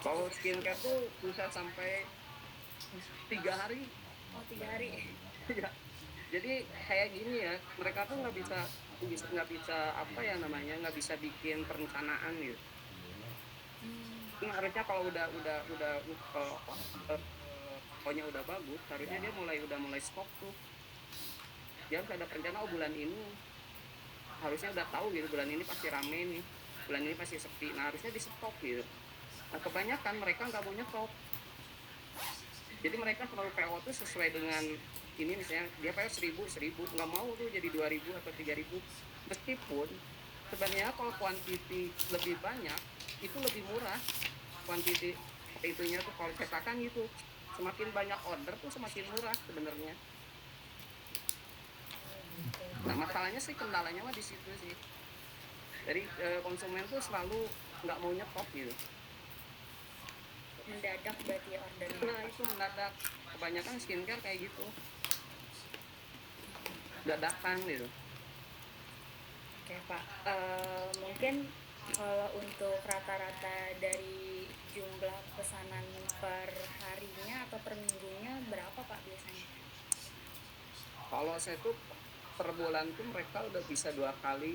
Kalau skincare tuh bisa sampai 3 hari. Oh, 3 hari. Ya, jadi kayak gini ya, mereka tuh nggak bisa apa ya namanya, nggak bisa bikin perencanaan gitu. Ini harusnya kalau apa, pokoknya udah bagus, harusnya dia udah mulai stok tuh. Dia harus ada perencanaan, oh bulan ini harusnya udah tahu gitu, bulan ini pasti rame nih, bulan ini pasti sepi. Nah harusnya di stok gitu. Nah kebanyakan mereka nggak mau nyetok. Jadi mereka selalu PO tuh sesuai dengan ini, misalnya dia PO 1.000, nggak mau tuh jadi 2.000 atau 3.000. Meskipun sebenarnya kalau kuantiti lebih banyak itu lebih murah. Kuantiti itunya tuh kalau cetakan gitu, semakin banyak order tuh semakin murah sebenarnya. Nah masalahnya sih, kendalanya mah di situ sih. Jadi konsumen tuh selalu nggak mau nyetok gitu. Mendadak berarti ya ordernya ya, Nah Pak? itu mendadak, kebanyakan skincare kayak gitu, dadakan gitu. Oke, Pak. Mungkin kalau untuk rata-rata dari jumlah pesanan per harinya atau per minggunya berapa, Pak, biasanya? Kalau saya tuh per bulan tuh mereka udah bisa 2 kali.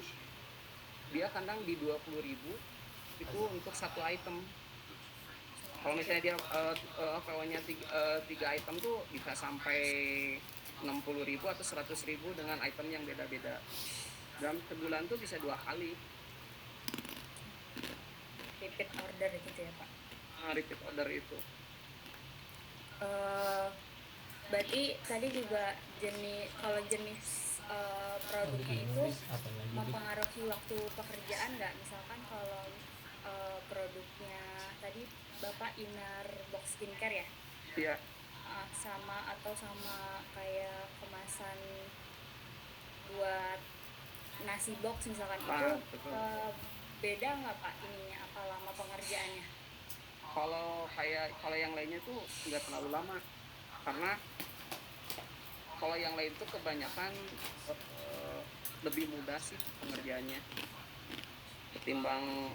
Dia kadang di 20.000 itu untuk satu item. Kalau Oke. misalnya dia PO-nya 3 item tuh bisa sampai 60.000 atau 100.000 dengan item yang beda-beda. Dalam sebulan tuh bisa 2 kali. Repeat order gitu ya, Pak? Repeat order itu. Eh, Berarti tadi juga kalau jenis produknya itu mempengaruhi waktu pekerjaan nggak? Misalkan kalau produknya tadi Bapak inner box skincare ya? Iya. Sama kayak kemasan buat nasi box misalkan itu, Nah betul. eh, beda nggak Pak ininya, apa lama pengerjaannya? Kalau yang lainnya tuh nggak terlalu lama, karena kalau yang lain tuh kebanyakan eh, lebih mudah sih pengerjaannya ketimbang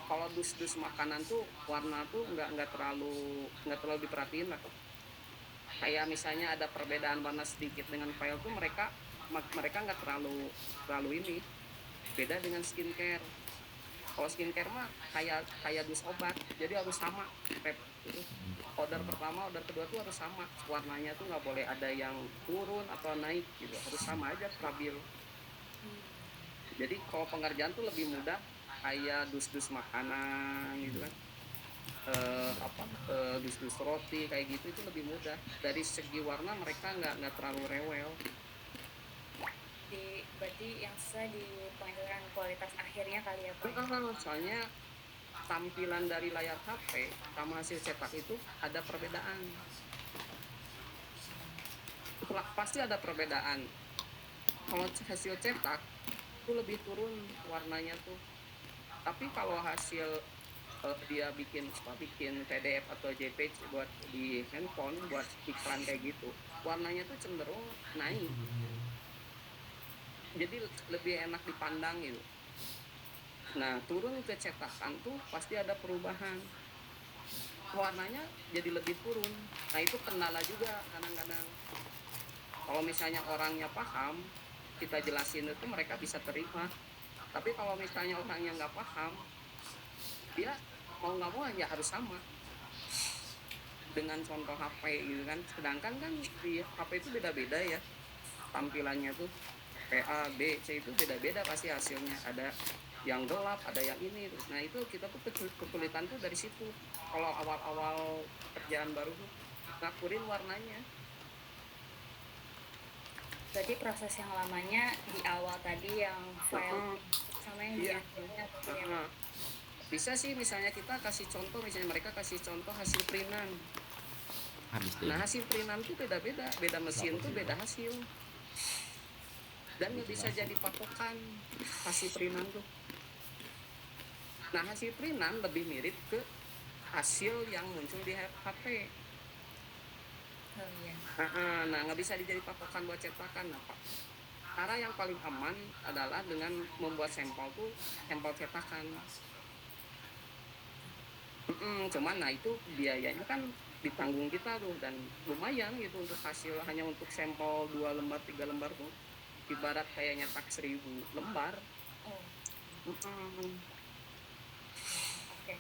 kalau dus-dus makanan tuh warna tuh nggak terlalu diperhatiin lah. Kayak misalnya ada perbedaan warna sedikit dengan file tuh mereka nggak terlalu terlalu ini. Beda dengan skincare. Kalau skincare mah kayak kayak dus obat, jadi harus sama step. Order pertama, order kedua tuh harus sama, warnanya tuh nggak boleh ada yang turun atau naik gitu, harus sama aja stabil. Jadi kalau pengerjaan tuh lebih mudah, kayak dus-dus makanan gitu kan, apa, dus-dus roti kayak gitu itu lebih mudah. Dari segi warna mereka nggak terlalu rewel. Berarti yang susah di pengaturan kualitas akhirnya kali ya Pak? Soalnya tampilan dari layar HP sama hasil cetak itu ada perbedaan. Pasti ada perbedaan. Kalau hasil cetak itu lebih turun warnanya tuh. Tapi kalau hasil dia bikin PDF atau JPG buat di handphone, buat iklan kayak gitu, warnanya tuh cenderung naik. Jadi lebih enak dipandang gitu. Nah turun ke cetakan tuh pasti ada perubahan, warnanya jadi lebih turun. Nah itu kendala juga kadang-kadang. Kalau misalnya orangnya paham, kita jelasin itu mereka bisa terima. Tapi kalau misalnya orangnya nggak paham, dia mau nggak mau ya harus sama dengan contoh HP gitu kan. Sedangkan kan di HP itu beda-beda ya tampilannya tuh. PA, B, C itu beda-beda pasti hasilnya. Ada yang gelap, ada yang ini. Nah itu kita tuh kesulitan tuh dari situ. Kalau awal-awal kerjaan baru tuh ngakurin warnanya. Berarti proses yang lamanya di awal tadi yang file Heeh. sama yang di Iya. akhirnya gitu ya Heeh. Pak? Bisa sih misalnya kita kasih contoh, misalnya mereka kasih contoh hasil printan. Nah hasil printan tuh beda-beda, beda mesin tuh beda hasil, dan nggak bisa jadi patokan hasil printan tuh. Nah hasil printan lebih mirip ke hasil yang muncul di HP. Oh iya. Nah nggak bisa dijadi patokan buat cetakan. Nah Pak, cara yang paling aman adalah dengan membuat sampel tuh, sampel cetakan. Cuman nah itu biayanya kan ditanggung kita tuh, dan lumayan gitu untuk hasil hanya untuk sampel 2 lembar 3 lembar tuh ibarat kayak nyetak 1.000 lembar. Oh, Mm-mm. oke.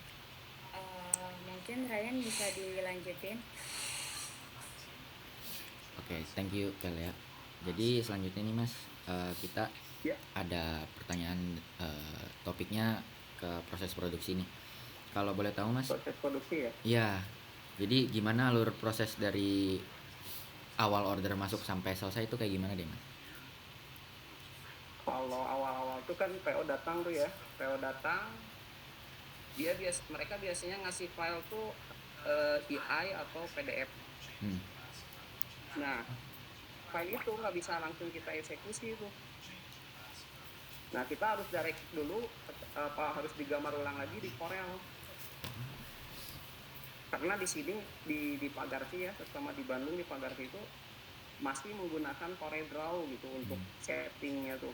Mungkin Ryan bisa dilanjutin. Oke, thank you Kel ya. Jadi selanjutnya nih Mas, kita Ya, ada pertanyaan, topiknya ke proses produksi nih. Kalau boleh tahu Mas, proses produksi ya. ya, jadi gimana alur proses dari awal order masuk sampai selesai itu kayak gimana deh Mas? Kalau awal-awal tuh kan PO datang tuh ya, PO datang, mereka biasanya ngasih file tuh EI atau PDF. Hmm. Nah, file itu nggak bisa langsung kita eksekusi tuh. Nah, kita harus direct dulu, harus digambar ulang lagi di Corel. Karena di sini di Pagarsi ya, terutama di Bandung di Pagarsi itu masih menggunakan CorelDRAW gitu untuk settingnya tuh.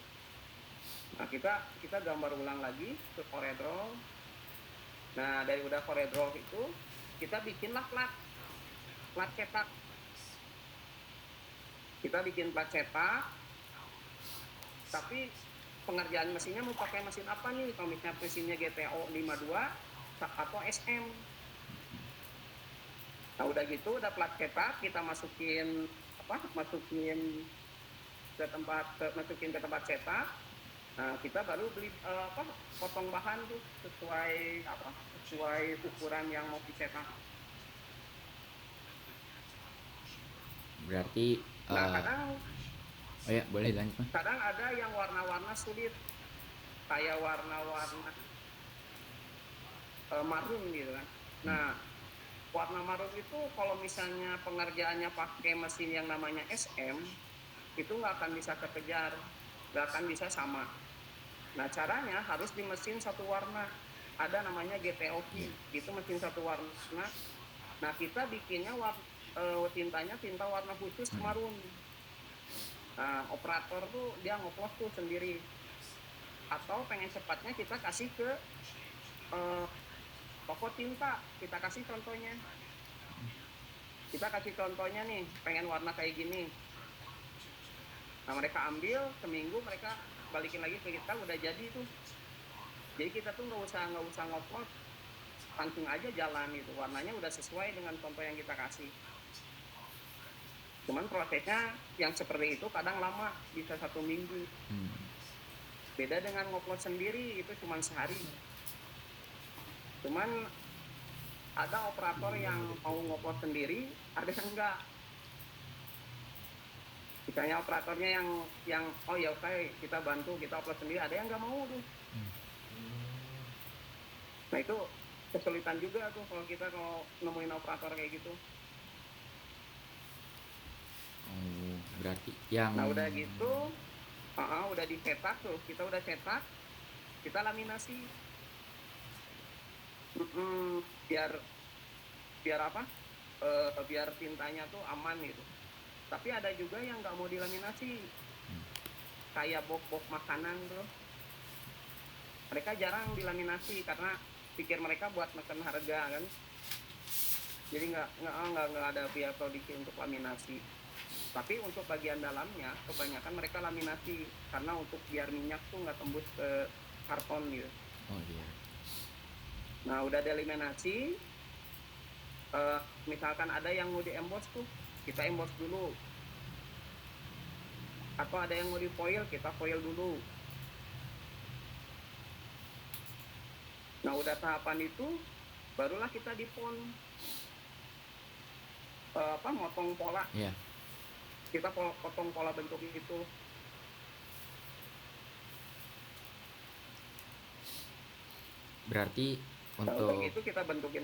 Nah, kita gambar ulang lagi ke CorelDRAW. Nah, dari udah CorelDRAW itu kita bikinlah plat cetak. Kita bikin plat cetak, tapi pengerjaan mesinnya mau pakai mesin apa nih? Kalau misalnya mesinnya GTO 52 atau SM. Nah, udah gitu udah plat cetak, kita masukin masukin ke tempat cetak. Nah, kita baru beli potong bahan tuh sesuai ukuran yang mau dicetak. Berarti Nah, kadang oh ya, boleh lanjut Mas. kadang ada yang warna-warna sulit, kayak warna-warna marun gitu kan. Nah, warna marun itu kalau misalnya pengerjaannya pakai mesin yang namanya SM, itu nggak akan bisa kekejar, nggak akan bisa sama. Nah, caranya harus di mesin satu warna, ada namanya GTOP, itu mesin satu warna. Nah, kita bikinnya tintanya tinta warna khusus marun. Nah, operator tuh dia ngoplos tuh sendiri, atau pengen cepatnya kita kasih ke toko tinta, kita kasih contohnya nih, pengen warna kayak gini. Nah, mereka ambil seminggu, mereka balikin lagi ke kita, udah jadi tuh. Jadi kita tuh nggak usah ngoplos, langsung aja jalan itu, warnanya udah sesuai dengan contoh yang kita kasih. Cuman prosesnya yang seperti itu kadang lama, bisa 1 minggu. Beda dengan ngoplos sendiri, itu cuma sehari. Cuman ada operator yang mau ngoplos sendiri, ada yang enggak. Misalnya operatornya yang oh ya oke, kita bantu, kita upload sendiri, ada yang nggak mau tuh. Nah, itu kesulitan juga tuh kalau nemuin operator kayak gitu. Oh, berarti yang Nah, udah gitu, udah dicetak tuh, kita udah cetak, kita laminasi. Biar apa? Biar tintanya tuh aman gitu. Tapi ada juga yang nggak mau dilaminasi, kayak box-box makanan tuh. Mereka jarang dilaminasi karena pikir mereka buat makan harga kan. Jadi nggak ada biaya produksi untuk laminasi. Tapi untuk bagian dalamnya kebanyakan mereka laminasi karena untuk biar minyak tuh nggak tembus ke karton gitu. Oh iya. Nah, udah delaminasi, misalkan ada yang mau di emboss tuh, kita emboss dulu. Atau ada yang mau di foil, kita foil dulu. Nah, udah tahapan itu, barulah kita di pon, motong pola. Iya. Kita potong pola bentuk itu. Berarti Untuk untuk itu kita bentukin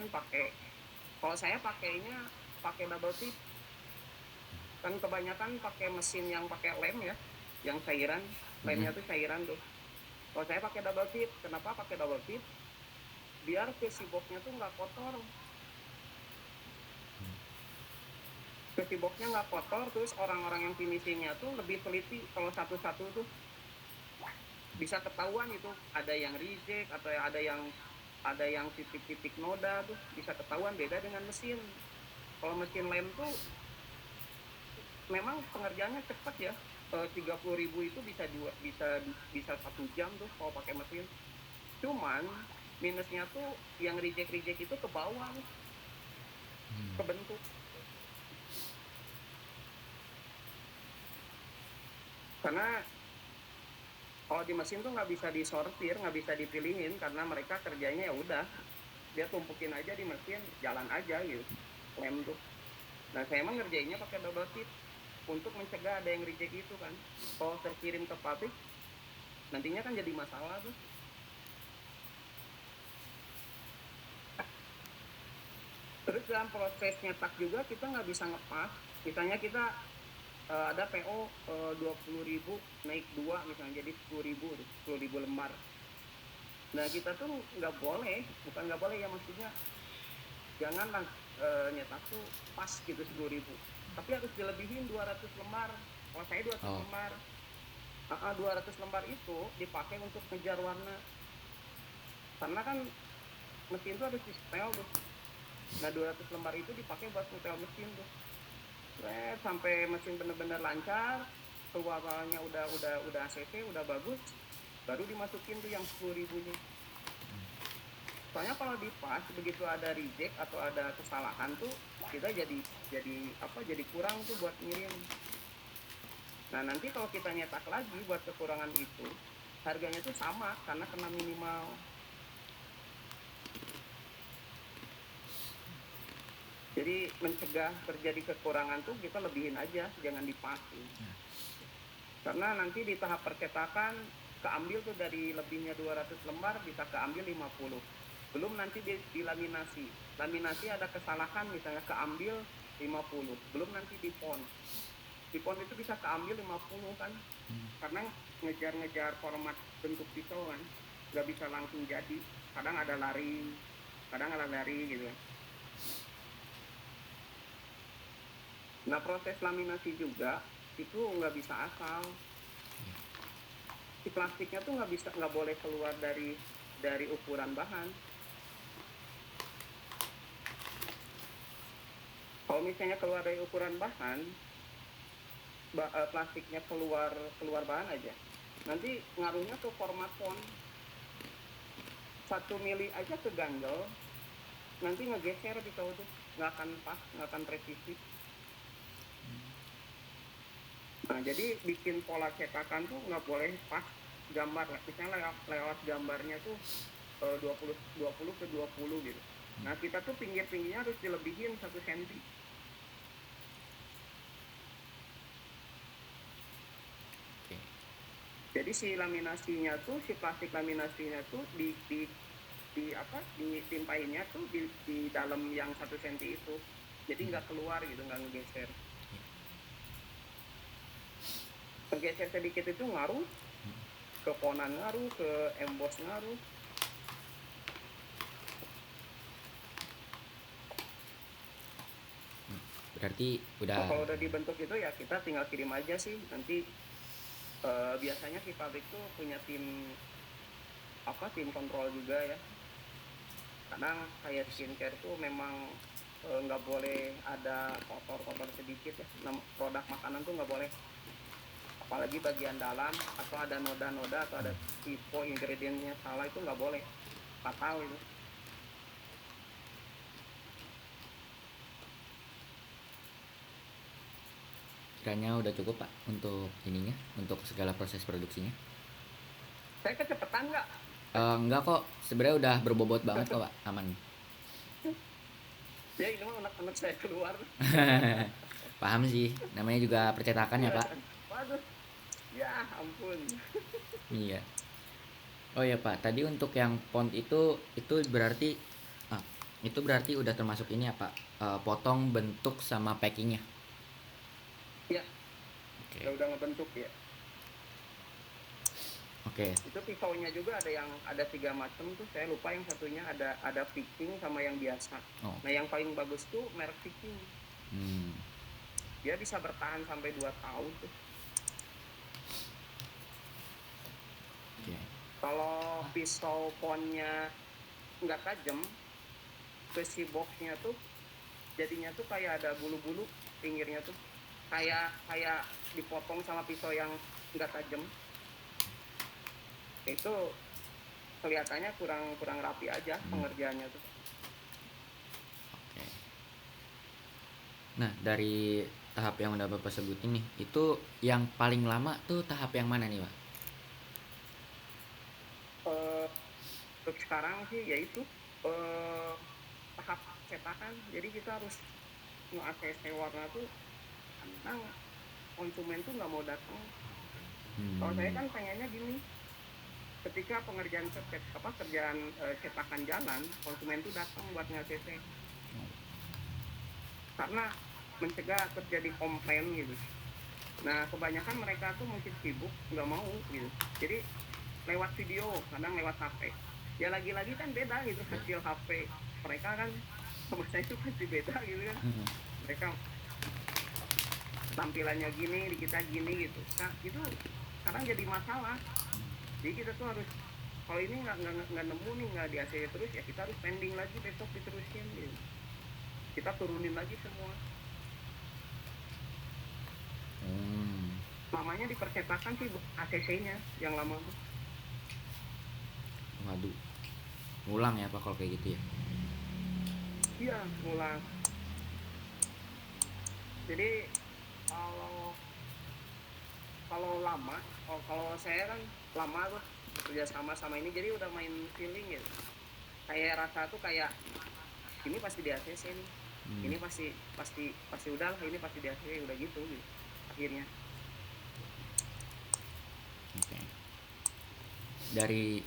pakai. Kalau saya pakainya pakai double tip. Kan kebanyakan pakai mesin yang pakai lem ya, yang cairan, lemnya tuh cairan tuh. Kalau saya pakai double tip, kenapa pakai double tip? Biar face boxnya tuh nggak kotor. Face boxnya nggak kotor, terus orang-orang yang finishingnya tuh lebih teliti. Kalau satu-satu tuh bisa ketahuan itu, ada yang reject atau ada yang ada yang titik-titik noda tuh bisa ketahuan, beda dengan mesin. Kalau mesin lem tuh memang pengerjaannya cepat ya. 30.000 itu bisa 1 jam tuh kalau pakai mesin. Cuman minusnya tuh yang reject itu ke bawah, ke bentuk. Karena kalau di mesin tuh nggak bisa disortir, nggak bisa dipilihin, karena mereka kerjanya ya udah dia tumpukin aja di mesin, jalan aja gitu lem tuh. Nah saya emang ngerjainnya pakai double tip untuk mencegah ada yang reject itu kan. Kalau terkirim ke pabrik nantinya kan jadi masalah tuh. Terus dalam proses nyetak juga kita nggak bisa ngepas. Misalnya kita ada PO 20.000 naik 2 misalnya, jadi 10.000 lembar. Nah kita tuh nggak boleh, bukan nggak boleh ya, maksudnya janganlah nyetak tuh pas gitu 10.000, tapi harus dilebihin 200 lembar. Kalau saya 200 lembar, 200 lembar itu dipakai untuk ngejar warna, karena kan mesin tuh harus di setel tuh. Nah 200 lembar itu dipakai buat setel mesin tuh. Sampai mesin bener-bener lancar, keluarannya udah ACC, udah bagus, baru dimasukin tuh yang 10.000-nya. Soalnya kalau dipas begitu ada reject atau ada kesalahan tuh kita jadi kurang tuh buat ngirim. Nah nanti kalau kita nyetak lagi buat kekurangan itu, harganya tuh sama karena kena minimal. Jadi mencegah terjadi kekurangan tuh kita lebihin aja, jangan dipasin. Karena nanti di tahap percetakan keambil tuh dari lebihnya 200 lembar bisa keambil 50. Belum nanti di laminasi. Laminasi ada kesalahan misalnya keambil 50. Belum nanti di pon. Di pon itu bisa keambil 50 kan. Karena ngejar-ngejar format bentuk pisau kan. Nggak bisa langsung jadi. Kadang ada lari gitu. Nah proses laminasi juga itu nggak bisa asal. Si plastiknya tuh nggak boleh keluar dari ukuran bahan. Kalau misalnya keluar dari ukuran bahan, plastiknya keluar bahan aja, nanti ngaruhnya ke format pon. 1 mili aja keganjel, nanti ngegeser pisau tuh, nggak akan pas, nggak akan presisi. Nah jadi bikin pola cetakan tuh nggak boleh pas gambar, misalnya lewat gambarnya tuh 20 ke 20 gitu. Nah kita tuh pinggir-pinggirnya harus dilebihin 1 cm. Jadi si plastik laminasinya tuh ditimpainnya tuh di dalam yang 1 cm itu. Jadi nggak keluar gitu, nggak ngegeser. Ngegeser sedikit itu ngaruh ke ponan, ngaruh ke emboss, ngaruh. Berarti kalau udah dibentuk itu ya kita tinggal kirim aja sih. Nanti biasanya si pabrik tuh punya tim kontrol juga ya. Kadang kayak skincare tuh memang nggak boleh ada kotor sedikit ya. Produk makanan tuh nggak boleh, apalagi bagian dalam atau ada noda-noda atau ada tipe ingredientnya salah, itu nggak boleh, fatal itu. kiranya udah cukup Pak untuk ininya, untuk segala proses produksinya? Saya kecepatan nggak? Enggak kok, sebenarnya udah berbobot banget kok Pak, aman. Ya ini mah anak-anak saya keluar. Paham sih, namanya juga percetakan ya Pak. Waduh, ya ampun. Iya. Oh ya Pak, tadi untuk yang pont itu berarti itu berarti udah termasuk ini ya Pak, potong, bentuk sama packingnya. Ya. Oke. Udah ngebentuk ya. Oke. Itu pisaunya juga ada 3 macam tuh, saya lupa yang satunya, ada Viking sama yang biasa. Nah yang paling bagus tuh merek Viking. Dia bisa bertahan sampai 2 tahun tuh. Kalau pisau ponnya nggak tajam, ke si boxnya tuh jadinya tuh kayak ada bulu-bulu pinggirnya tuh, kayak kayak dipotong sama pisau yang nggak tajam. Itu kelihatannya kurang kurang rapi aja pengerjaannya tuh. Oke. Nah, dari tahap yang udah Bapak sebutin nih, itu yang paling lama tuh tahap yang mana nih, Pak? Eh, untuk sekarang sih yaitu eh, tahap cetakan. Jadi kita harus nge-ACC warna tuh kadang konsumen tuh nggak mau datang. Kalau saya kan pengennya gini, ketika pengerjaan kerjaan cetakan jalan, konsumen tuh datang buat nge-ACC karena mencegah terjadi komplain gitu. Nah kebanyakan mereka tuh mungkin sibuk nggak mau gitu, jadi lewat video, kadang lewat HP. Ya lagi-lagi kan beda gitu hasil HP mereka kan sama saya itu pasti beda gitu kan. Mereka tampilannya gini, di kita gini gitu. Nah itu sekarang jadi masalah. Jadi kita tuh harus, kalau ini nggak nemu nih, nggak di ACC terus, ya kita harus pending lagi, besok diterusin gitu. Kita turunin lagi semua. Namanya di percetakan sih ACC-nya yang lama. Waduh, ngulang ya Pak kalau kayak gitu ya? Iya, ngulang. Jadi kalau kalau lama, kalau saya kan lama tuh kerja sama ini, jadi udah main feeling gitu. Kayak rasa tuh kayak ini pasti di ACC nih, ini pasti udah lah, ini pasti di ACC, udah gitu akhirnya. Oke. Dari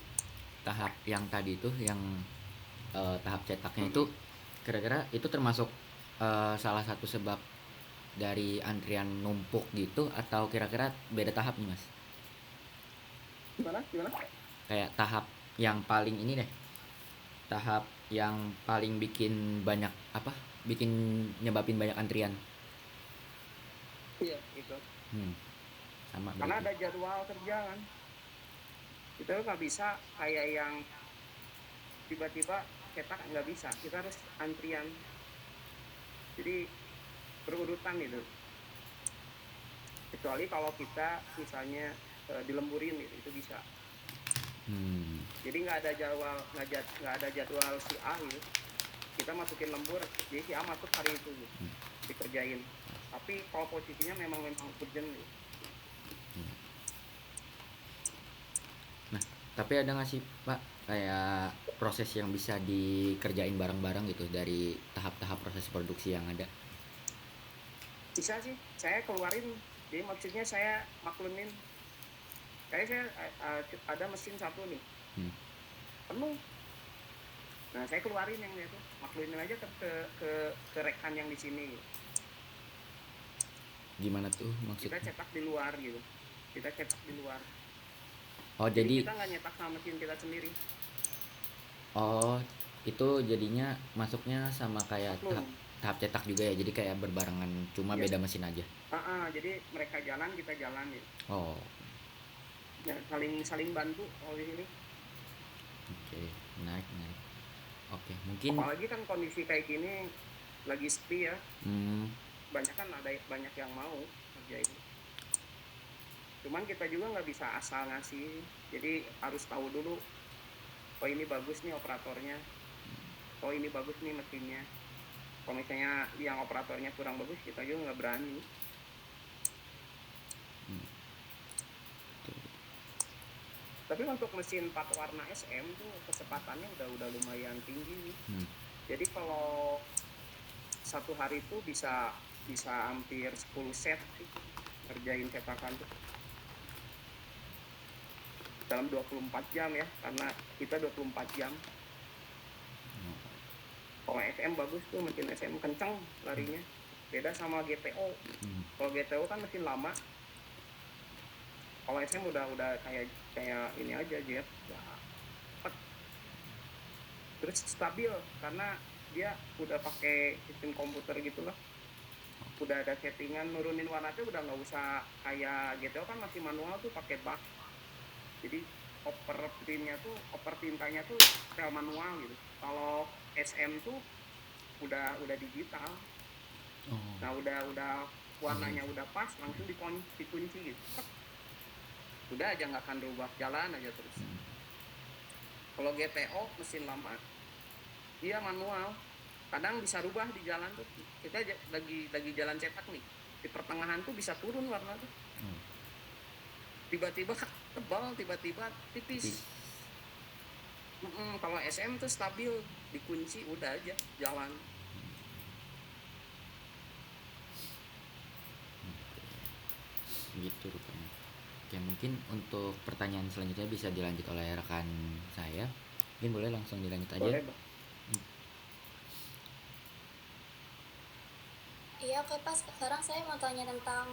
tahap yang tadi tuh yang tahap cetaknya itu kira-kira itu termasuk salah satu sebab dari antrian numpuk gitu, atau kira-kira beda tahap nih Mas? Gimana? Kayak tahap yang paling ini deh, tahap yang paling bikin banyak apa? Bikin nyebabin banyak antrian. Iya, itu. Sama Karena berarti. ada jadwal kerja kan. Kita nggak bisa kayak yang tiba-tiba cetak, nggak bisa. Kita harus antrian. Jadi berurutan gitu. Kecuali kalau kita misalnya dilemburin gitu, itu bisa. Jadi nggak ada jadwal si A gitu. Kita masukin lembur, jadi si A masuk hari itu gitu, dikerjain. Tapi kalau posisinya memang urgent gitu. Nah, tapi ada nggak sih Pak kayak proses yang bisa dikerjain bareng-bareng gitu dari tahap-tahap proses produksi yang ada? Bisa sih, saya keluarin. Jadi maksudnya saya maklumin. Kayak saya ada mesin satu nih, penuh. Nah saya keluarin yang itu, maklumin aja ke rekan yang di sini. Gimana tuh maksudnya? Kita cetak di luar gitu. Kita cetak di luar. Oh Jadi jadi, kita nggak nyetak sama mesin kita sendiri. oh itu jadinya masuknya sama kayak Maklum. tahap cetak juga ya, jadi kayak berbarengan, cuma Yes. beda mesin aja. Jadi mereka jalan, kita jalan gitu. Oh Ya, saling bantu kalau di sini. oke, menarik. Oke, mungkin Apalagi kan kondisi kayak gini lagi sepi ya. Banyak yang mau kerjain. Cuman kita juga nggak bisa asal ngasih. Jadi harus tahu dulu, oh ini bagus nih operatornya, oh ini bagus nih mesinnya. Kalau misalnya yang operatornya kurang bagus, kita juga nggak berani. Tapi untuk mesin 4 warna SM tuh kecepatannya udah lumayan tinggi. Jadi kalau satu hari itu bisa hampir 10 set sih kerjain cetakan tuh dalam 24 jam ya, karena kita 24 jam. Kalau SM bagus tuh, mesin SM kenceng larinya, beda sama GTO. Kalau GTO kan mesin lama, kalau SM udah kayak ini aja jet ya. Terus stabil karena dia udah pakai sistem komputer gitu loh, udah ada settingan nurunin warna tuh, udah nggak usah kayak GTO kan masih manual tuh pakai bak. Jadi oper tintanya tuh secara manual gitu. Kalau SM tuh udah digital. Oh. Nah udah warnanya udah pas, langsung dikunci gitu. Udah aja, nggak akan berubah, jalan aja terus. Kalau GTO mesin lama dia manual, kadang bisa rubah di jalan tuh. Kita lagi jalan cetak nih, di pertengahan tuh bisa turun warna tuh, tiba-tiba tebal, tiba-tiba tipis. Kalau SM tuh stabil, dikunci udah aja jalan. Gitu rupanya. Oke, mungkin untuk pertanyaan selanjutnya bisa dilanjut oleh rekan saya. Mungkin boleh langsung dilanjut aja. Boleh, Bang. Iya, oke Pak. Sekarang saya mau tanya tentang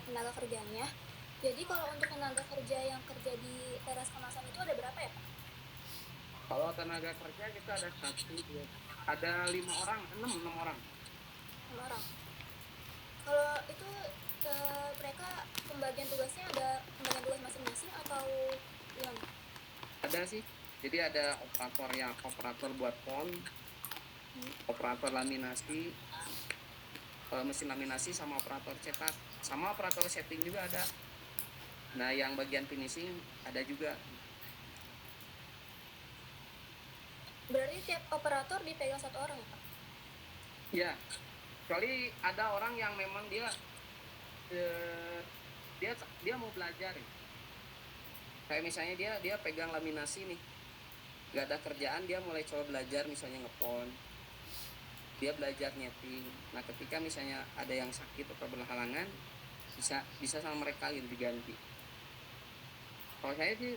tenaga kerjanya. Jadi kalau untuk tenaga kerja yang kerja di teras kemasan itu ada berapa ya Pak? Kalau tenaga kerja kita ada 5 orang, 6 orang. 6 orang. Kalau itu mereka pembagian tugasnya ada pembagian tugas masing-masing atau gimana? Ada sih, jadi ada operator buat pon, operator laminasi, mesin laminasi, sama operator cetak, sama operator setting juga ada. Nah yang bagian finishing ada juga. Berarti tiap operator dipegang satu orang ya Pak? Ya, kecuali ada orang yang memang dia mau belajar ya. Kayak misalnya dia pegang laminasi nih, gak ada kerjaan, dia mulai coba belajar misalnya ngepon, dia belajar nyeting. Nah ketika misalnya ada yang sakit atau berhalangan, bisa sama mereka gitu diganti. Kalau saya sih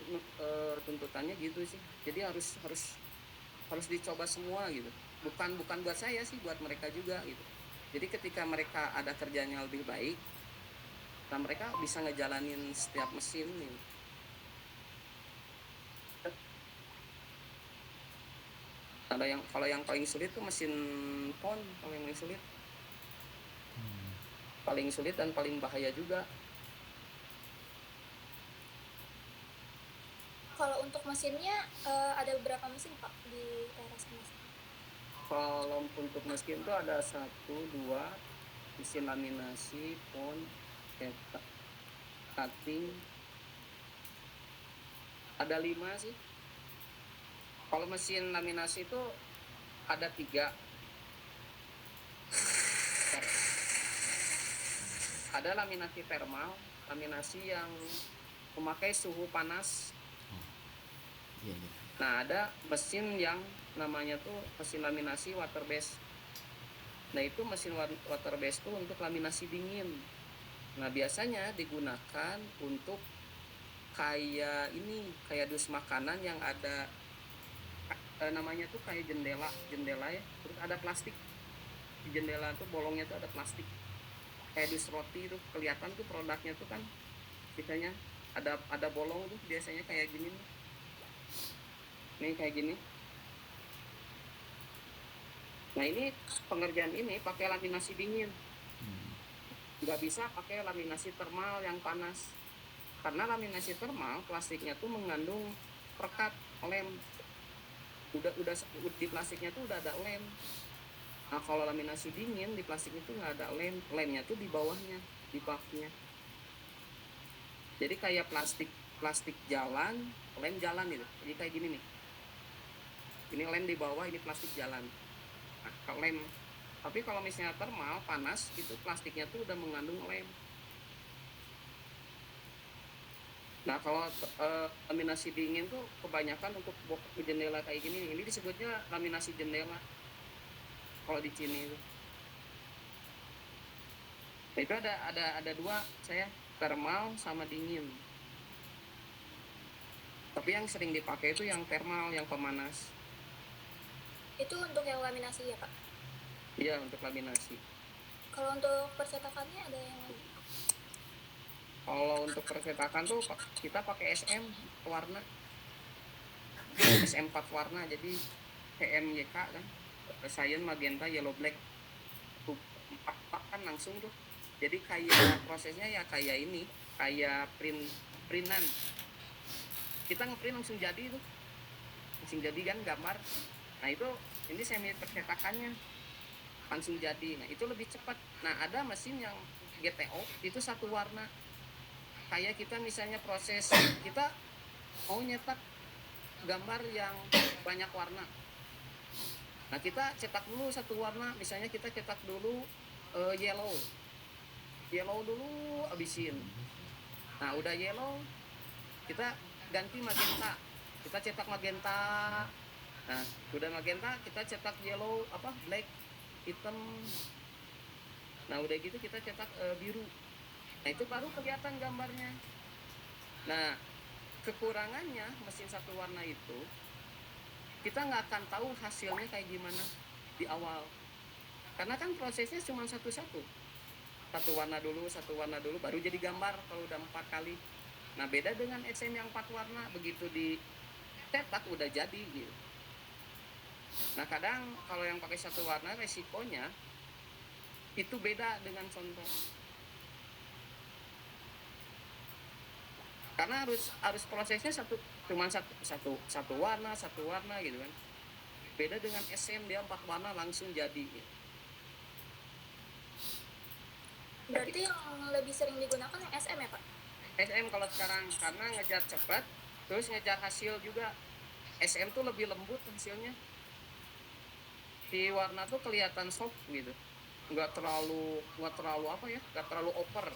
tuntutannya gitu sih, jadi harus dicoba semua gitu. Bukan buat saya sih, buat mereka juga gitu. Jadi ketika mereka ada kerjanya lebih baik, nah mereka bisa ngejalanin setiap mesin gitu. Kalau yang paling sulit tuh mesin pon, paling sulit. Paling sulit dan paling bahaya juga. Kalau untuk mesinnya ada beberapa mesin Pak di teras kemasan? Kalau untuk mesin tuh ada 1, 2 mesin laminasi, pon, cetak, cutting, ada 5 sih. Kalau mesin laminasi itu ada 3. Ada laminasi thermal, laminasi yang memakai suhu panas. Iya. Nah ada mesin yang namanya tuh mesin laminasi water base. Nah itu mesin water base tuh untuk laminasi dingin. Nah biasanya digunakan untuk kayak dus makanan yang ada namanya tuh kayak jendela ya, terus ada plastik di jendela tuh, bolongnya tuh ada plastik, kayak dus roti tuh kelihatan tuh produknya tuh kan, biasanya ada bolong tuh biasanya kayak gini nih, kayak gini. Nah ini pengerjaan ini pakai laminasi dingin, nggak bisa pakai laminasi thermal yang panas, karena laminasi thermal plastiknya tuh mengandung perekat, lem. Udah di plastiknya tuh udah ada lem. Nah kalau laminasi dingin di plastik itu nggak ada lemnya tuh di bawahnya, di baknya. Jadi kayak plastik jalan, lem jalan gitu. Jadi kayak gini nih, ini lem di bawah, ini plastik jalan. Nah kalau lem, tapi kalau misalnya thermal panas itu plastiknya tuh udah mengandung lem. Nah kalau laminasi dingin tuh kebanyakan untuk jendela kayak gini, ini disebutnya laminasi jendela kalau di sini itu. Nah, itu ada 2 saya, thermal sama dingin. Tapi yang sering dipakai itu yang thermal, yang pemanas. Itu untuk yang laminasi ya Pak? Iya untuk laminasi. Kalau untuk percetakannya ada yang lain? Kalau untuk percetakan tuh kita pakai SM warna, SM 4 warna, jadi PMYK kan, cyan, magenta, yellow, black, tuh 4 kan langsung tuh. Jadi kayak prosesnya ya kayak printan. kita ngeprint langsung jadi itu, langsung jadi kan gambar. Nah itu ini semi percetakannya langsung jadi. Nah itu lebih cepat. Nah ada mesin yang GTO itu satu warna, kayak kita misalnya proses kita mau nyetak gambar yang banyak warna. Nah kita cetak dulu satu warna, misalnya kita cetak dulu yellow dulu abisin. Nah udah yellow kita ganti magenta, kita cetak magenta. Nah udah magenta kita cetak yellow black, hitam. Nah udah gitu kita cetak biru. Nah itu baru kelihatan gambarnya. Nah kekurangannya mesin satu warna itu kita nggak akan tahu hasilnya kayak gimana di awal, karena kan prosesnya cuma satu warna dulu baru jadi gambar kalau udah 4 kali. Nah beda dengan SM yang 4 warna, begitu dicetak udah jadi gitu. Nah kadang kalau yang pakai satu warna resikonya itu beda dengan contoh, karena harus prosesnya cuma satu warna gitu kan. Beda dengan SM dia 4 warna langsung jadi gitu. Berarti yang lebih sering digunakan yang SM ya Pak? SM kalau sekarang karena ngejar cepat, terus ngejar hasil juga. SM tuh lebih lembut hasilnya, si warna tuh kelihatan soft gitu, nggak terlalu over,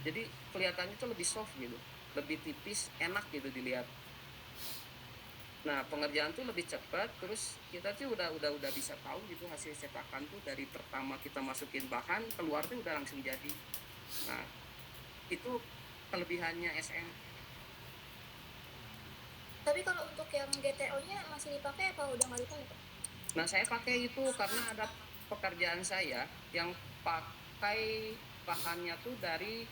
jadi kelihatannya tuh lebih soft gitu, lebih tipis, enak gitu dilihat. Nah pengerjaan tuh lebih cepat, terus kita tuh udah bisa tahu gitu hasil cetakan tuh dari pertama kita masukin bahan keluar tuh udah langsung jadi. Nah itu kelebihannya SM. Tapi kalau untuk yang GTO-nya masih dipakai apa udah nggak dipakai Pak? Nah saya pakai itu karena ada pekerjaan saya yang pakai bahannya tuh dari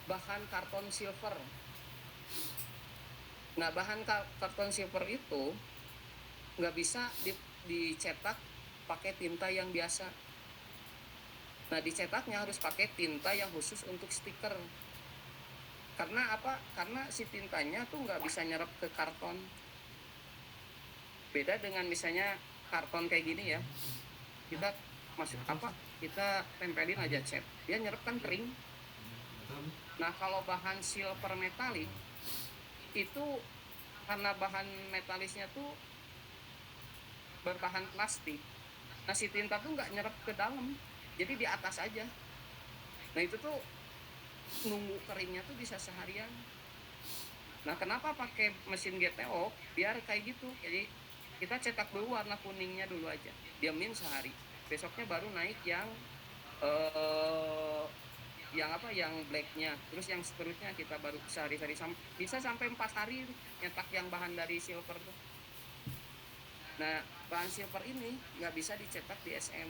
bahan karton silver. Nah bahan karton silver itu nggak bisa dicetak pakai tinta yang biasa. Nah dicetaknya harus pakai tinta yang khusus untuk stiker. Karena apa? Karena si tintanya tuh nggak bisa nyerap ke karton. Beda dengan misalnya karton kayak gini ya, kita kita tempelin aja cat, dia nyerap kan kering. Nah kalau bahan silver metalik itu karena bahan metalisnya tuh berbahan plastik, nah si tinta tuh nggak nyerap ke dalam, jadi di atas aja. Nah itu tuh nunggu keringnya tuh bisa seharian. Nah kenapa pakai mesin GTO? Biar kayak gitu, jadi kita cetak dulu warna kuningnya dulu aja, diamin sehari, besoknya baru naik yang yang blacknya, terus yang seterusnya kita baru sehari-hari, bisa sampai 4 hari nyetak yang bahan dari silver tuh. Nah bahan silver ini nggak bisa dicetak di SM,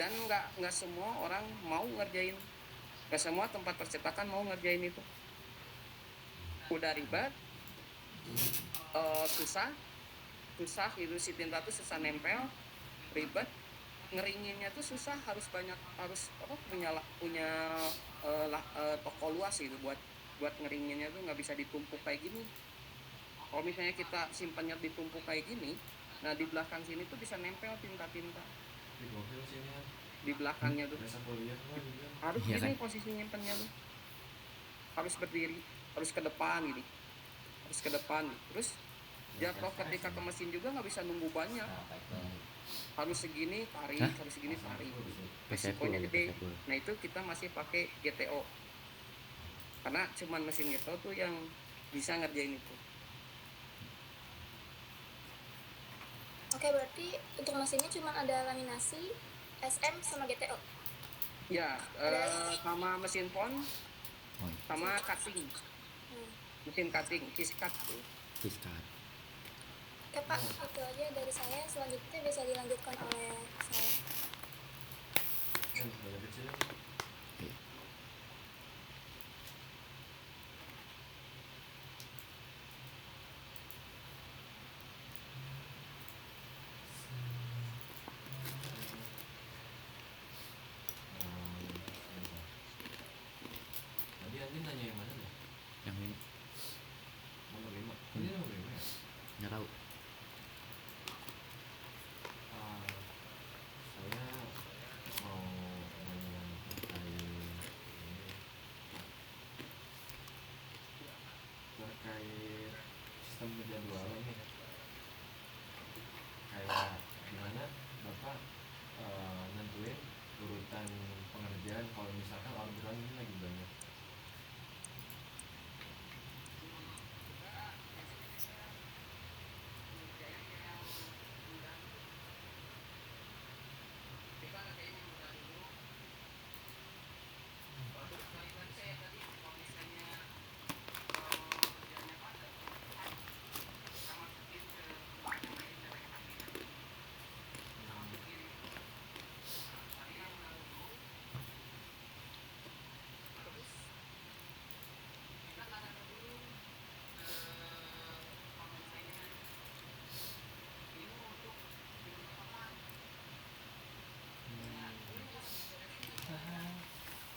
dan nggak semua orang mau ngerjain, nggak semua tempat percetakan mau ngerjain itu. Udah ribet, susah itu, si tinta tuh susah nempel, ribet, ngeringinnya tuh susah, harus punya toko luas gitu buat ngeringinnya tuh, nggak bisa ditumpuk kayak gini. Kalau misalnya kita simpannya ditumpuk kayak gini, nah di belakang sini tuh bisa nempel tinta-tinta di belakangnya tuh. Harus Iya gini kan? posisi nyimpennya tuh, harus berdiri, harus ke depan gitu, terus jatuh ketika ke mesin juga nggak bisa nunggu banyak, harus segini tarik, Hah? harus segini tarik, Pesepul resikonya ya, gede. pesepul. Nah itu kita masih pakai GTO, karena cuman mesin GTO tuh yang bisa ngerjain itu. Oke, berarti untuk mesinnya cuma ada laminasi, SM sama GTO. Ya sama mesin pon, Oh, iya. sama cutting, mesin cutting, kiskat tuh. Fiskat. Oke Pak, itu aja dari saya. Selanjutnya bisa dilanjutkan oleh saya. Iya. Tadi Andin nanya yang mana ya? nggak tahu. Saya mau nanya terkait sistem penjadwalan nih, kayak gimana Bapak nentuin urutan pengerjaan kalau misalkan orderan ini lagi banyak.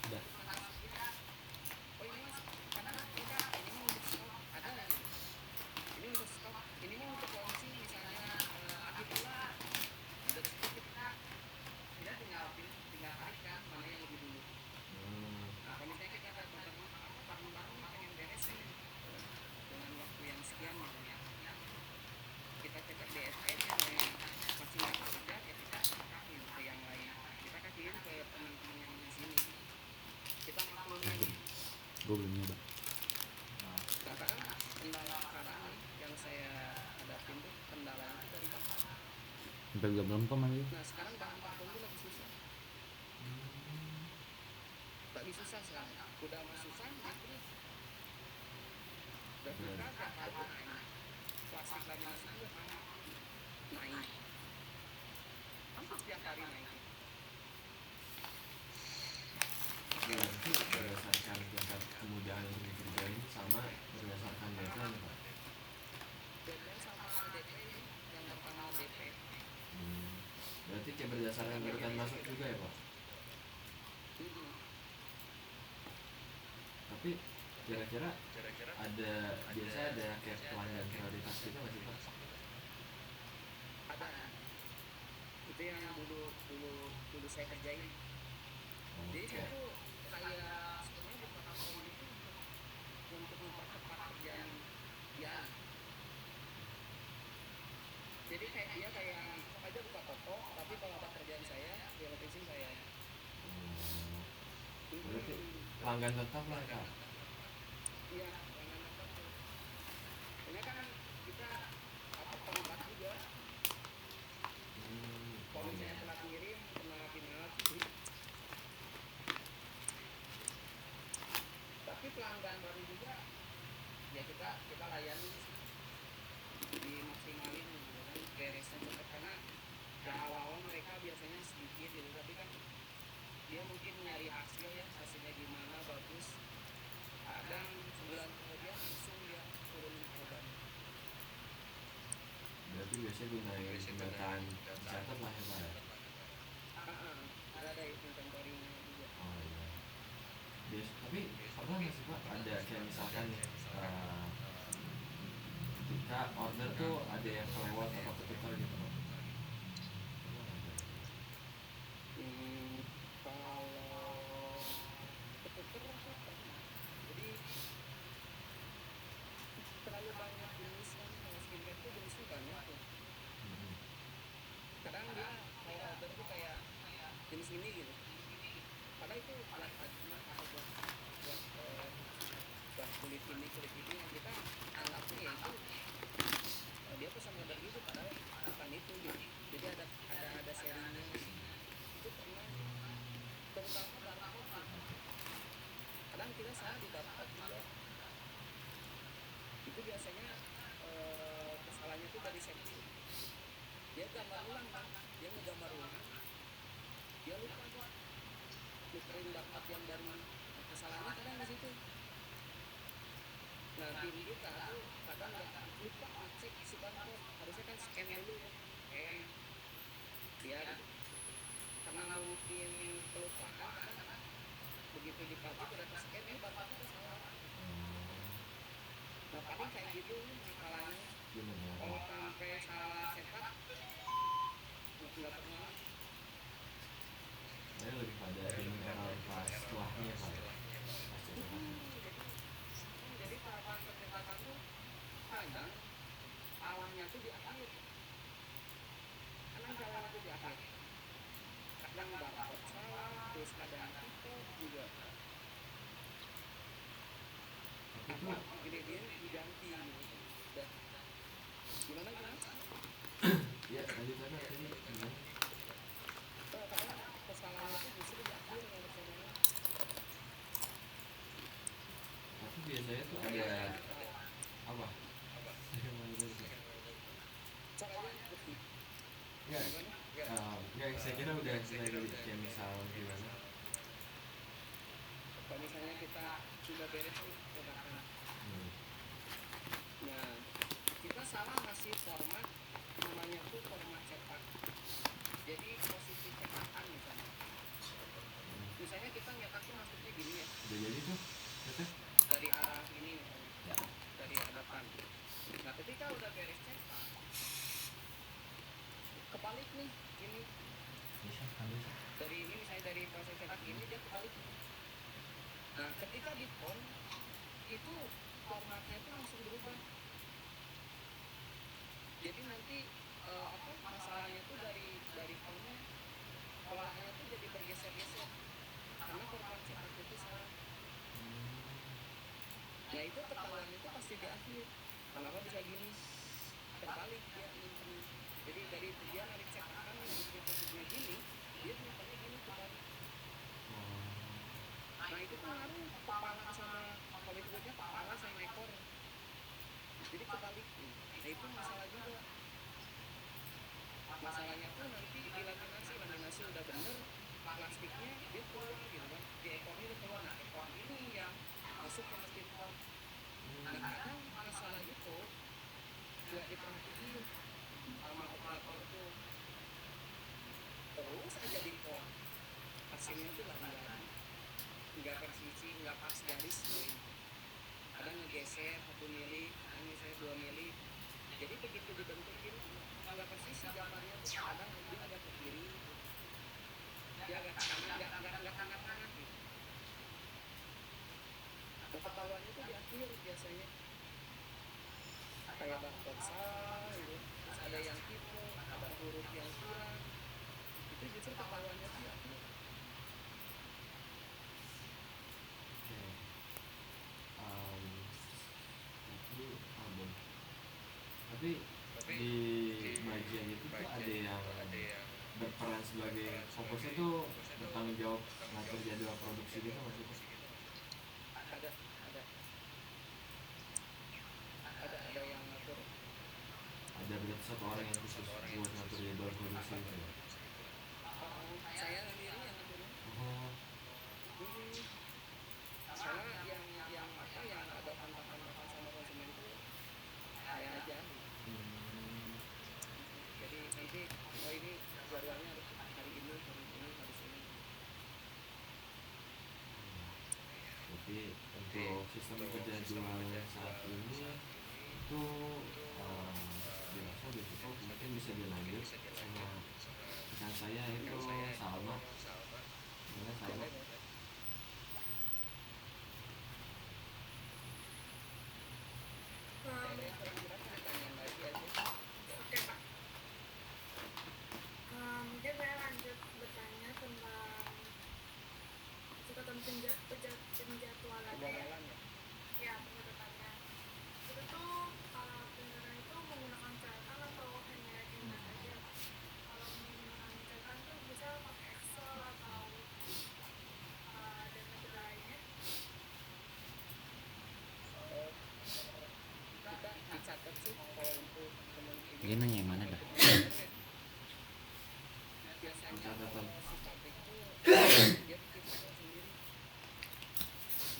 Udah. Ini untuk stok, ini mah untuk kondisi misalnya lagi pula ada sedikit kita tinggal tarikan mana yang lebih dulu. Nah kalau misalnya kita ada barang-barang pengen beresin dengan waktu yang sekian misalnya, kita cetak DSS yang masih nggak kerja ya kita kasih ke yang lain, kita kasihin ke teman-teman yang di sini, kita maklumin. Gue belum nyoba. Katakan kendala sekarang nih yang saya hadapin tuh kendalanya itu dari bahan. Sampai belum kemana ya? Nah sekarang bahan baku itu lagi susah. Lagi susah sekarang. Udah mah susah, naik terus. Udah kita tiap hari naik. Plastik laminasi juga sama. Naik. Hampir tiap hari naik. Berarti berdasarkan tingkat kemudahan yang dikerjain sama berdasarkan deadline Pak. Deadline sama DP ini, yang pertama DP. Berarti kayak berdasarkan urutan masuk juga ya Pak. Tapi kira-kira ada biasanya ada kayak pelanggan prioritas gitu nggak sih Pak? Ada. Itu yang dulu saya kerjain. Jadi saya tuh kayak sebenarnya bukan apa itu untuk mempercepat kerjaan dia. Jadi kayak dia kayak aja buka toko, tapi kalau ada kerjaan saya, dia lepasin saya. Berarti pelanggan tetap lah Kak. Iya, jangan tetap. Karena kan kita apa terlibat juga. Kalau misalnya telat ngirim, kena final. Tapi pelanggan baru juga, ya kita layani dimaksimalin gitu kan, beresnya cepat karena yang awal mereka biasanya sedikit gitu, tapi kan dia mungkin nyari hasilnya gimana bagus, kadang sebulan kemudian langsung dia turunin harganya. Berarti biasanya gunain jembatan dicatat lah ya Pak ya? Ada inventory-nya juga. Oh iya. Tapi pernah nggak sih Pak ada kayak misalkan nih ketika order tuh ada yang kelewat atau ketukar gitu Pak? Kalau ketuker sih pernah. Jadi terlalu banyak jenis kan, kalau skincare tuh jenisnya banyak tuh. Kadang dia kalau order tuh kayak jenis ini gitu. Padahal itu alat aja atau buat kulit ini yang kita anggapnya ya itu dia pesan order gitu, padahal bukan itu gitu. Jadi ada serinya itu pernah, terutama barcode. Kadang kita salah di barcode juga. Itu biasanya kesalahannya tuh dari setting. Dia gambar ulang kan, dia ngegambar ulang, dia lupa tuh nukerin barcode yang dari kesalahannya kadang di situ. Nah tim kita tuh kadang nggak lupa ngecek si barcode, harusnya kan scan dulu ya, scan biar karena mungkin kelupaan kan, begitu dipakai udah ke scan barcode-nya salah. Nah paling kayak gitu masalahnya. gimana kalau sampai salah cetak nggak pernah. saya lebih pada ini error pas setelahnya pak ya pas cetakan. Jadi tahapan percetakan tuh kadang salahnya tuh di akhir, kadang salahnya tuh di akhir, kadang barcode salah, terus kadang itu juga itu apa ingredient diganti gitu. Dan gimana gimana? ya lanjut aja tadi gimana. Kadang kesalahannya tuh justru di akhir yang percetakan. Tapi biasanya tuh ada apa nggak nggak saya kira udah selesai dari kayak misal gimana. Kalau misalnya kita sudah beres nih cetakan, nah kita salah ngasih format, namanya tuh format cetak. Jadi posisi cetakan misalnya kita nyetaknya maksudnya gini ya, Udah jadi tuh teteh. dari arah ini misalnya, Ya. dari hadapan. Nah ketika udah beres cetak, kebalik nih ini, Bisa ambil. dari ini misalnya dari proses cetak ini dia kebalik. Nah ketika di font itu formatnya itu langsung berubah. Jadi nanti masalahnya tuh dari fontnya, polanya tuh jadi bergeser-geser karena format cetak itu salah. Nah itu ketahuan itu pasti di akhir. Kenapa bisa gini? Terbalik dia nyimpennya. Jadi dari dia narik cetakan yang di posisinya gini, dia nyimpennya gini kebalik. Nah itu tuh ngaruh kepala sama kalau disebutnya kepala sama ekor. Jadi kebalik. Nah itu masalah juga. Masalahnya tuh nanti di laminasi udah bener, plastiknya dia keluar gitu kan, di ekornya dia keluar. Nah ekor ini yang masuk ke mesin pom. Nah kadang masalah itu nggak diperhatiin sama operator tuh, terus aja di pom hasilnya tuh lari-lari, nggak presisi, nggak pas garis nih. Kadang ngegeser 1 mili, ini saya 2 mili. Jadi begitu dibentukin nggak presisi gambarnya tuh, kadang dia agak ke kiri, dia agak ke kanan, nggak tengah-tengah gitu. Nah, ketahuannya tuh di akhir biasanya kayak barcode salah gitu. Terus ada yang tipe, ada huruf yang kurang, itu justru ketahuannya tuh di akhir. Itu album. Tapi di bagian itu tuh ada yang berperan sebagai fokusnya tuh bertanggung jawab ngatur jadwal produksi gitu maksudnya. Ada yang ngatur. Ada berarti satu orang yang khusus buat ngatur jadwal produksi gitu ya. Saya sendiri yang ngatur. Oh, Karena yang ada kontak-kontakan sama konsumen itu saya aja. Jadi nanti ini jadwalnya harus hari ini, harus ini. Tapi untuk sistem penjadwalan saat ini itu biasa besok mungkin bisa dilanjut sama rekan saya itu Salma. Mana Salma? Oke Pak. Mungkin saya lanjut bertanya tentang penjadwalannya ya. Ya, penjadwalannya. Itu tuh kalau penjadwalan itu menggunakan catatan atau hanya ingat aja Pak? Kalau menggunakan catatan tuh bisa pakai Excel atau dan metode lainnya. Kita dicatat sih kalau untuk teman-teman. Dia nanya yang mana dah? Biasanya Catatan. si pabrik itu dia bikin file sendiri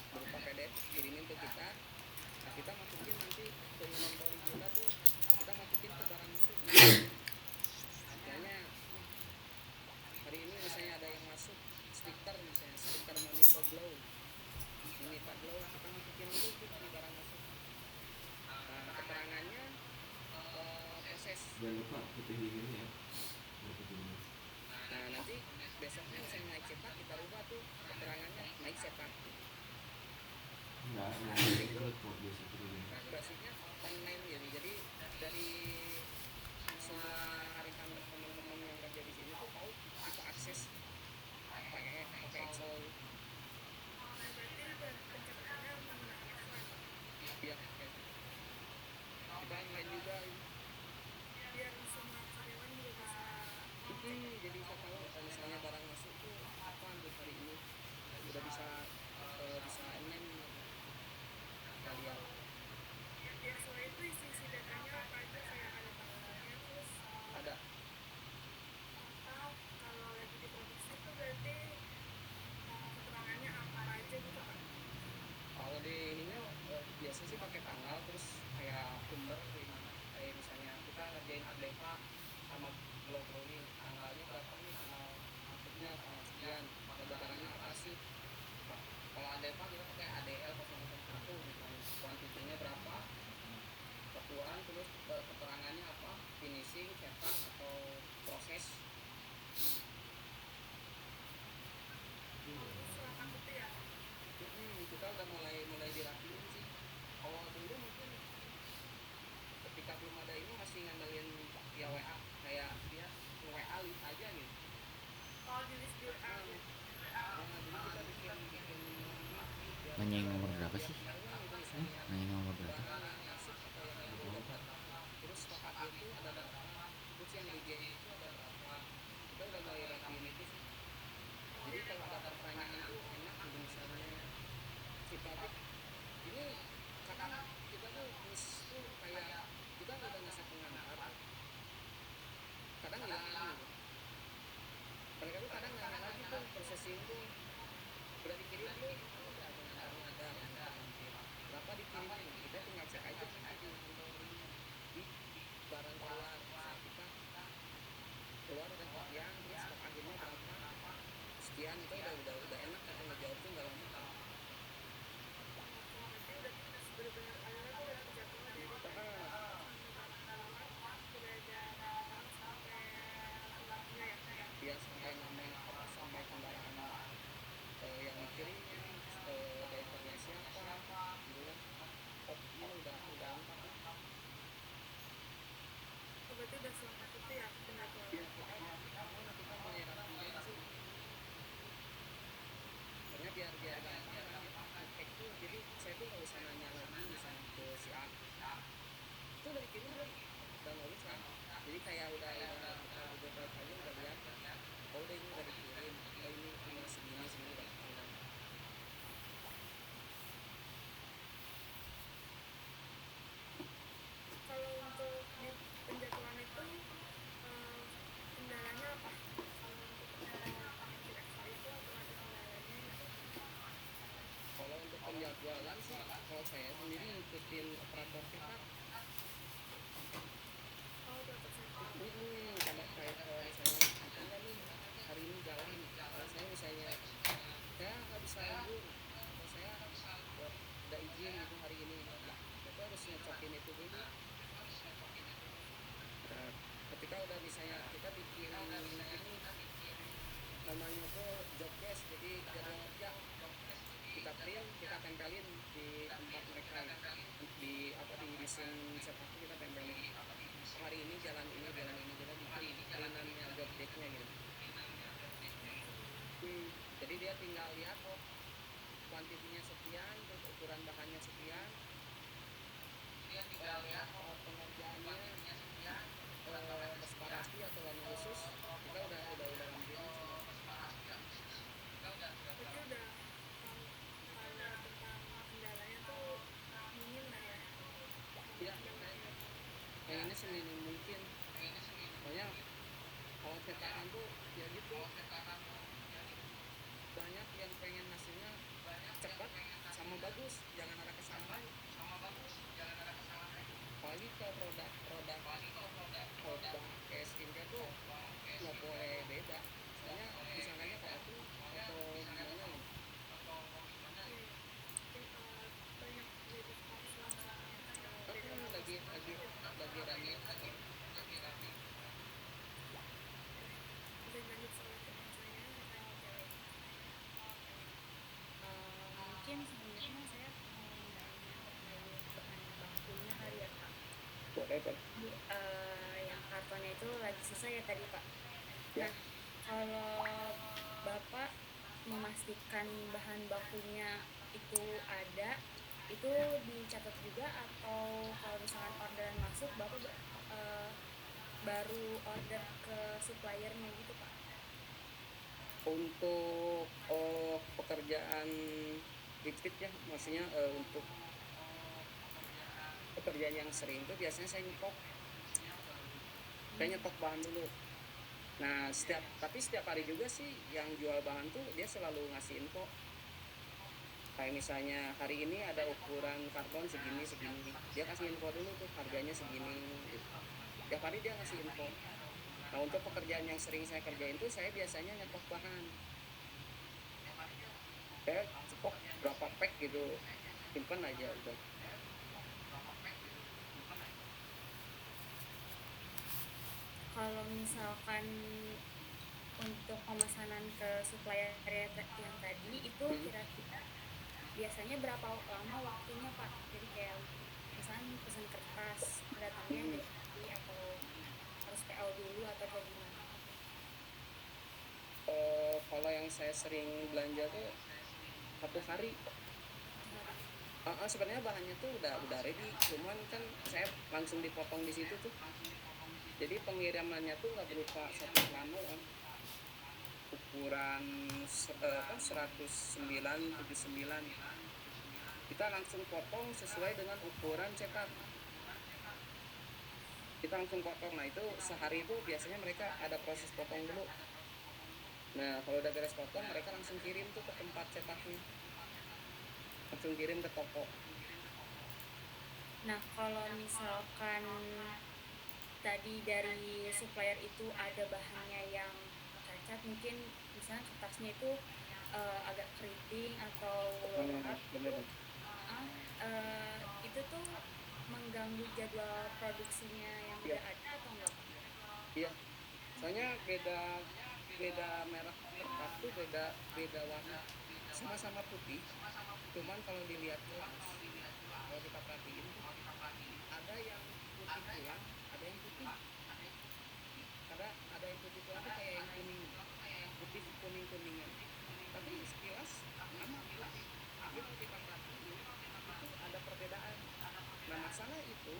berupa PDF, kirimin ke kita. Nah kita masukin nanti ke inventory kita tuh, kita masukin ke barang masuk. Misalnya hari ini misalnya ada yang masuk stiker, misalnya stiker Manito Glow, kita masukin dulu tuh di barang masuk. Nah keterangannya jangan lupa putih dinginnya ya. Putih dingin. Nah nanti besoknya misalnya naik cetak kita ubah tuh keterangannya naik cetak. Enggak ikut kok biasa putih dingin. Basicnya online gitu. Jadi dari semua rekan teman-teman yang kerja di sini tuh tahu kita akses pakai Excel. Iya, kita online juga. Jadi kita tahu kalau misalnya barang masuk tuh apa untuk hari ini udah bisa online kita lihat. Ada. Kalau di ininya biasa sih pakai tanggal terus kayak sumber kayak misalnya kita ngerjain ADEPA sama block rolling tanggalnya berapa nih tanggal masuknya tanggal sekian barangnya apa sih. Kalau ADEPA kita pakai ADL 001 misalnya kuantitinya berapa satuan terus keterangannya apa finishing cetak atau proses. Kita udah mulai dirapiin sih. Kalau dulu mungkin ketika belum ada ini masih ngandelin via WA kayak dia WA list aja gitu. Dulu kita bikin Nanya yang nomor berapa sih? Nanya yang nomor berapa? terus kakak itu ada berapa terus yang DJ itu ada berapa kita udah mulai rapiin itu sih. Jadi kalau ada pertanyaan itu enak gitu misalnya si Pabrik ini kakak kita tuh miss tuh kayak kita udah ngasih pengantar kadang hilang gitu. Mereka tuh kadang nanya lagi tuh processing tuh udah dikirim belum? Udah pengantarnya ada berapa dikirimin kita tinggal cek aja di barang keluar kita keluar udah sekian terus stok akhirnya berapa sekian itu udah enak kan ngejawab tuh nggak lama. Dia sampai namanya apa sampai kendaraan yang dikirimnya drivernya siapa gitu kan. Ini udah lengkap. Berarti udah selengkap itu ya penjadwalan. Kita mulai rapiin sih karena biar gampang cek tuh jadi saya tuh nggak usah nanya lagi misalnya ke si A itu udah dikirim belum udah nggak usah jadi kayak udah beberapa kali udah lihat oh udah ini udah dikirim oh ini segini udah tahu. Kalau untuk di penjadwalan itu kendalanya apa? Kalau untuk bikin Excel itu atau ada kendalanya? Kalau untuk penjadwalan sih kalau saya sendiri ngikutin operator cetak. Oh, udah tersetak. Karena kayak misalnya apa enggak nih hari ini jalan kalau saya misalnya saya nggak bisa libur atau saya udah izin gitu hari ini lah itu harus ngecokin itu dulu. Nah, ketika udah misalnya kita bikin ini namanya tuh job desk jadi jadwal kerja kita print kita tempelin di tempat mereka di di mesin cetak kita tempelin hari ini jalan ini jadi bikin printannya job desk-nya gitu. Jadi dia tinggal lihat oh kuantitinya sekian terus ukuran bahannya sekian dia tinggal lihat oh pengerjaannya separasi atau warna khusus kita udah lampirin semua. Berarti udah kalau tentang kendalanya tuh minim lah ya. Ya pengennya seminim mungkin soalnya kalau cetakan tuh ya gitu banyak yang pengen hasilnya cepat sama bagus jangan ada kesalahan apalagi ke produk kayak skincare tuh nggak boleh beda soalnya misalnya kalau aku atau gimana gitu. Banyak jadi hoax lah. Lagi rame Yang kartonnya itu lagi susah ya tadi Pak. Ya. Nah, kalau Bapak memastikan bahan bakunya itu ada, itu dicatat juga atau kalau misalkan orderan masuk Bapak baru order ke suppliernya gitu Pak? Untuk pekerjaan repeat ya, maksudnya untuk pekerjaan yang sering itu biasanya saya nyetok bahan dulu. Nah tapi setiap hari juga sih yang jual bahan tuh dia selalu ngasih info, kayak misalnya hari ini ada ukuran karton segini, dia kasih info dulu tuh harganya segini gitu. Tiap hari dia ngasih info. Nah untuk pekerjaan yang sering saya kerjain tuh saya biasanya nyetok bahan, saya stok berapa pack gitu, simpen aja udah. Kalau misalkan untuk pemesanan ke supplier yang tadi itu kira-kira biasanya berapa lama waktunya Pak? Jadi kayak misalnya pesan kertas datangnya jadi atau harus PO dulu atau kayak gimana? Kalau yang saya sering belanja tuh 1 hari. Sebenarnya bahannya tuh udah ready, cuman kan saya langsung dipotong di situ tuh. Jadi pengirimannya tuh nggak berupa satu plano kan, ukuran 109/79. Kita langsung potong sesuai dengan ukuran cetak. Kita langsung potong. Nah itu sehari itu biasanya mereka ada proses potong dulu. Nah kalau udah beres potong mereka langsung kirim tuh ke tempat cetaknya, langsung kirim ke toko. Nah kalau misalkan tadi dari supplier itu ada bahannya yang cacat, mungkin misalnya kertasnya itu agak keriting atau lengkap itu tuh mengganggu jadwal produksinya yang udah ada atau enggak? Iya, soalnya beda merek kertas tuh beda warna, sama-sama putih, cuman kalau dilihat jelas, kalau kita perhatiin ada yang putih pulang, ada yang putih, ada yang putih pulang tuh kayak yang kuning, putih kuningan, tapi sekilas sama putih, tapi kalau kita perhatiin itu ada perbedaan. Nah masalah itu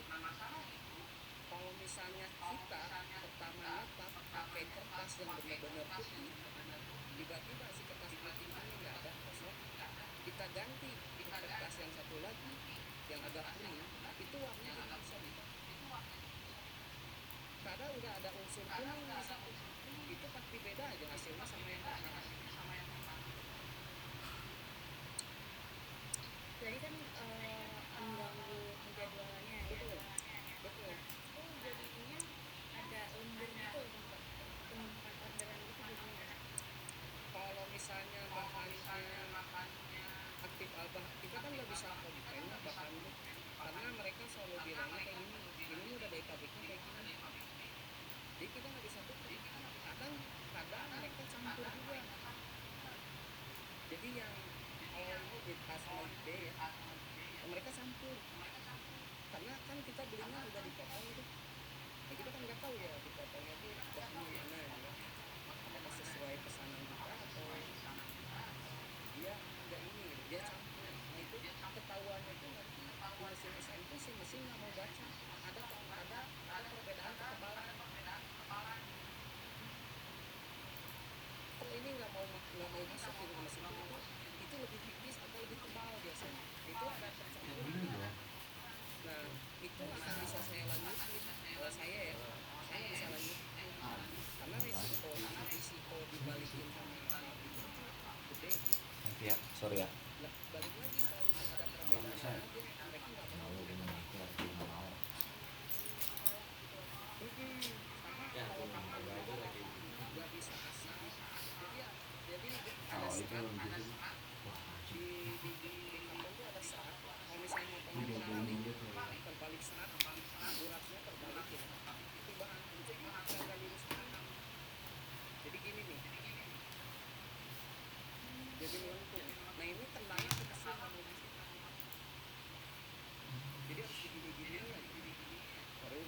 kalau misalnya kita pertamanya pakai kertas yang benar-benar putih, tiba-tiba si kertas putih ini nggak ada, kosong, kita ganti ke kertas yang satu lagi yang agak kuning, itu warnanya bisa berubah. Kadang udah ada unsur kuning di situ, itu pasti beda aja hasilnya sama yang pertama. Jadi kan mengganggu penjadwalannya ya. Betul. Oh jadinya ada lembur gitu tempat penumpukan orderan gitu jadinya. Kalau misalnya bahannya aktif abah, kita kan nggak bisa komplain bahannya, karena mereka selalu bilangnya kayak gini, ini udah dari pabriknya kayak gini, jadi kita nggak bisa bukti. Kadang mereka campur juga, jadi yang kalau mau di A sama B ya mereka campur, karena kan kita belinya udah dipotong itu. Nah kita kan nggak tahu ya dipotongnya tuh bahannya mana ya, apakah sesuai pesanan kita atau dia nggak ini, dia campur. Nah itu ketahuannya tuh nanti di mesin SM tuh si mesin nggak mau baca, ada perbedaan ketebalan. Kalau ini nggak mau masuk di mesin itu lebih tipis atau lebih tebal biasanya, itu ada percampuran. Nah itu akan bisa saya lanjutin, kalau saya ya saya nggak bisa lanjutin karena risiko dibalikin sama itu gede. Nanti ya, sorry ya. Nah, balik lagi kalau misalnya ada perbedaan mereka nggak mau. Sama kalau kampung nggak bisa kasih, jadi ada serat di kampung tuh ada serat, kalau misalnya motongnya terbalik serat, uratnya terbalik ya, itu bahan nggak lurus kanan. Jadi gini nih, jadi melengkung. Nah ini tendangnya ke mesin nggak mau gitu, jadi harus digini-gini lagi baru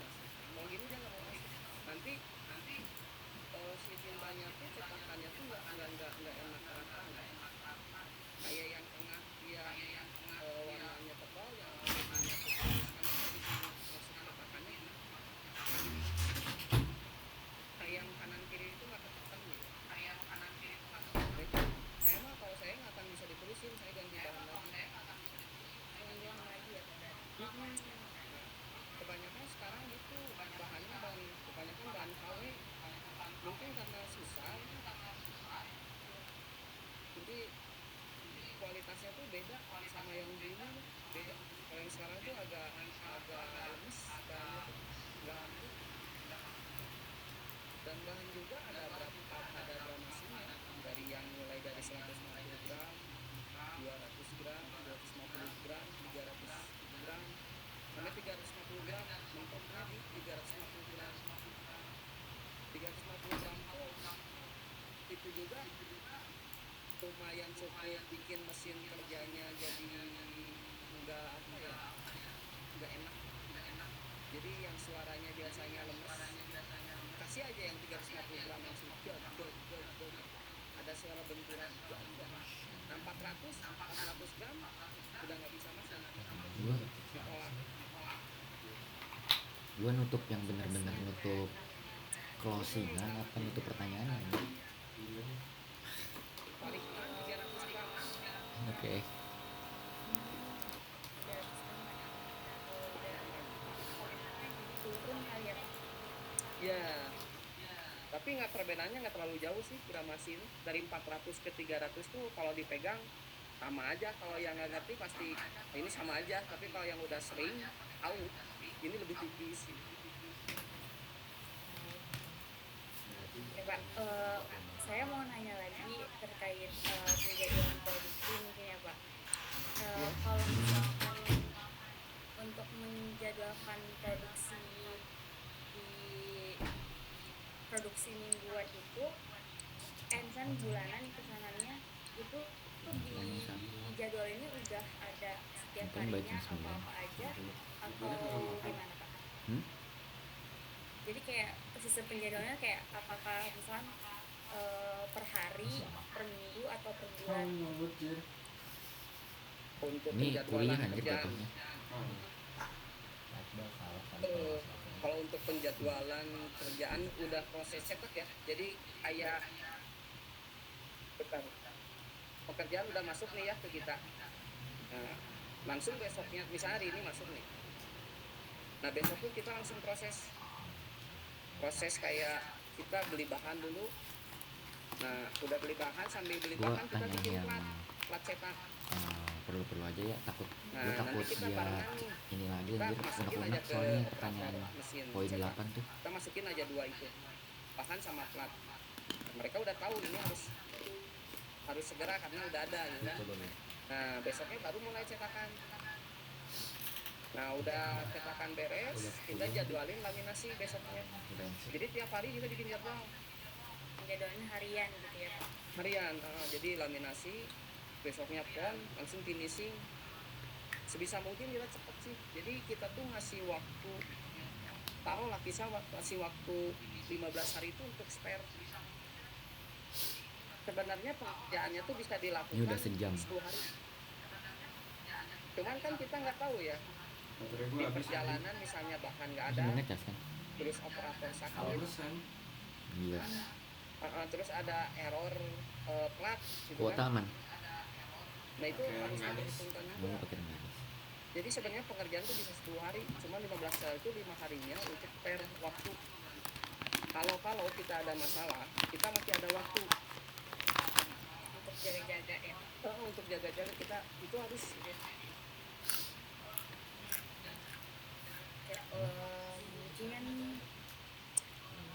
sekarang tuh agak lemes bahannya tuh, nggak ampuh. Dan bahan juga ada gramasinya, dari yang mulai dari 150 gram, 200 gram, 250 gram, 300 gram, sampai 350 gram. Mentoknya di 350 gram. 350 gram tuh itu juga lumayan cukup bikin mesin kerjanya jadi nggak apa ya, nggak enak. Jadi yang suaranya biasanya lemes, kasih aja yang 350 gram langsung dot dot dot dot, ada suara benturan dot dot. Nah 400 gram udah nggak bisa masuk, Gua ditolak. gua nutup yang bener-bener nutup closingan apa nutup pertanyaan ini. Paling 300 gram. Oke. Turun kali ya Pak. Ya, tapi nggak, perbedaannya nggak terlalu jauh sih gramasi ini. Dari 400 ke 300 tuh kalau dipegang sama aja. Kalau yang nggak ngerti pasti ini sama aja, tapi kalau yang udah sering tahu ini lebih tipis. Ya Pak, saya mau nanya lagi terkait penjadwalan produksi mungkin ya Pak. Kalau misalkan untuk menjadwalkan produksi mingguan itu, kan bulanan pesanannya itu tuh di jadwal ini udah ada setiap Mungkin baik harinya yang apa aja atau gimana Pak? Jadi kayak sistem penjadwalannya kayak apakah misalkan per hari, per minggu atau per bulan? Untuk Ini penjadwalan kuliah anjir kerjaan, jatuhnya. kalau untuk penjadwalan kerjaan udah proses cetak ya. Jadi kayak bentar, pekerjaan udah masuk nih ya ke kita. Nah, langsung besoknya, misalnya hari ini masuk nih. Nah besok tuh kita langsung proses kayak kita beli bahan dulu. Nah udah beli bahan, sambil beli Gua bahan kita tanya bikin yang plat cetak. perlu aja ya, takut Nah, gue takut nanti kita dia barengan nih. ini lagi Kita anjir masukin unek-unek aja ke soalnya operator pertanyaan mesin poin cetak. 8 tuh. Kita masukin aja dua itu, bahan sama plat. Mereka udah tahu ini harus segera karena udah ada gitu kan. Nah besoknya baru mulai cetakan. Nah udah cetakan beres, kita jadwalin laminasi besoknya. Jadi tiap hari kita bikin jadwal Jadwalnya harian gitu ya Pak? harian. Jadi laminasi, besoknya pon, langsung finishing. Sebisa mungkin kita cepet sih. Jadi kita tuh ngasih waktu, taruhlah kita ngasih waktu 15 hari itu untuk spare. Sebenarnya pekerjaannya tuh bisa dilakukan Ini udah sejam. 10 hari. Cuman kan kita nggak tahu ya, di perjalanan misalnya bahan nggak ada, Gimana cas kan? terus operator sakit, Gila. terus ada error plat gitu Kuota kan. aman. Nah itu harus diperhitungkan Gue juga. pakai rendah. Jadi sebenarnya pengerjaan itu bisa 10 hari, cuma 15 hari itu 5 harinya untuk per waktu. Kalau kita ada masalah, kita masih ada waktu Untuk jaga-jaga ya Pak? untuk jaga-jaga. Kita itu harus Ya, mungkin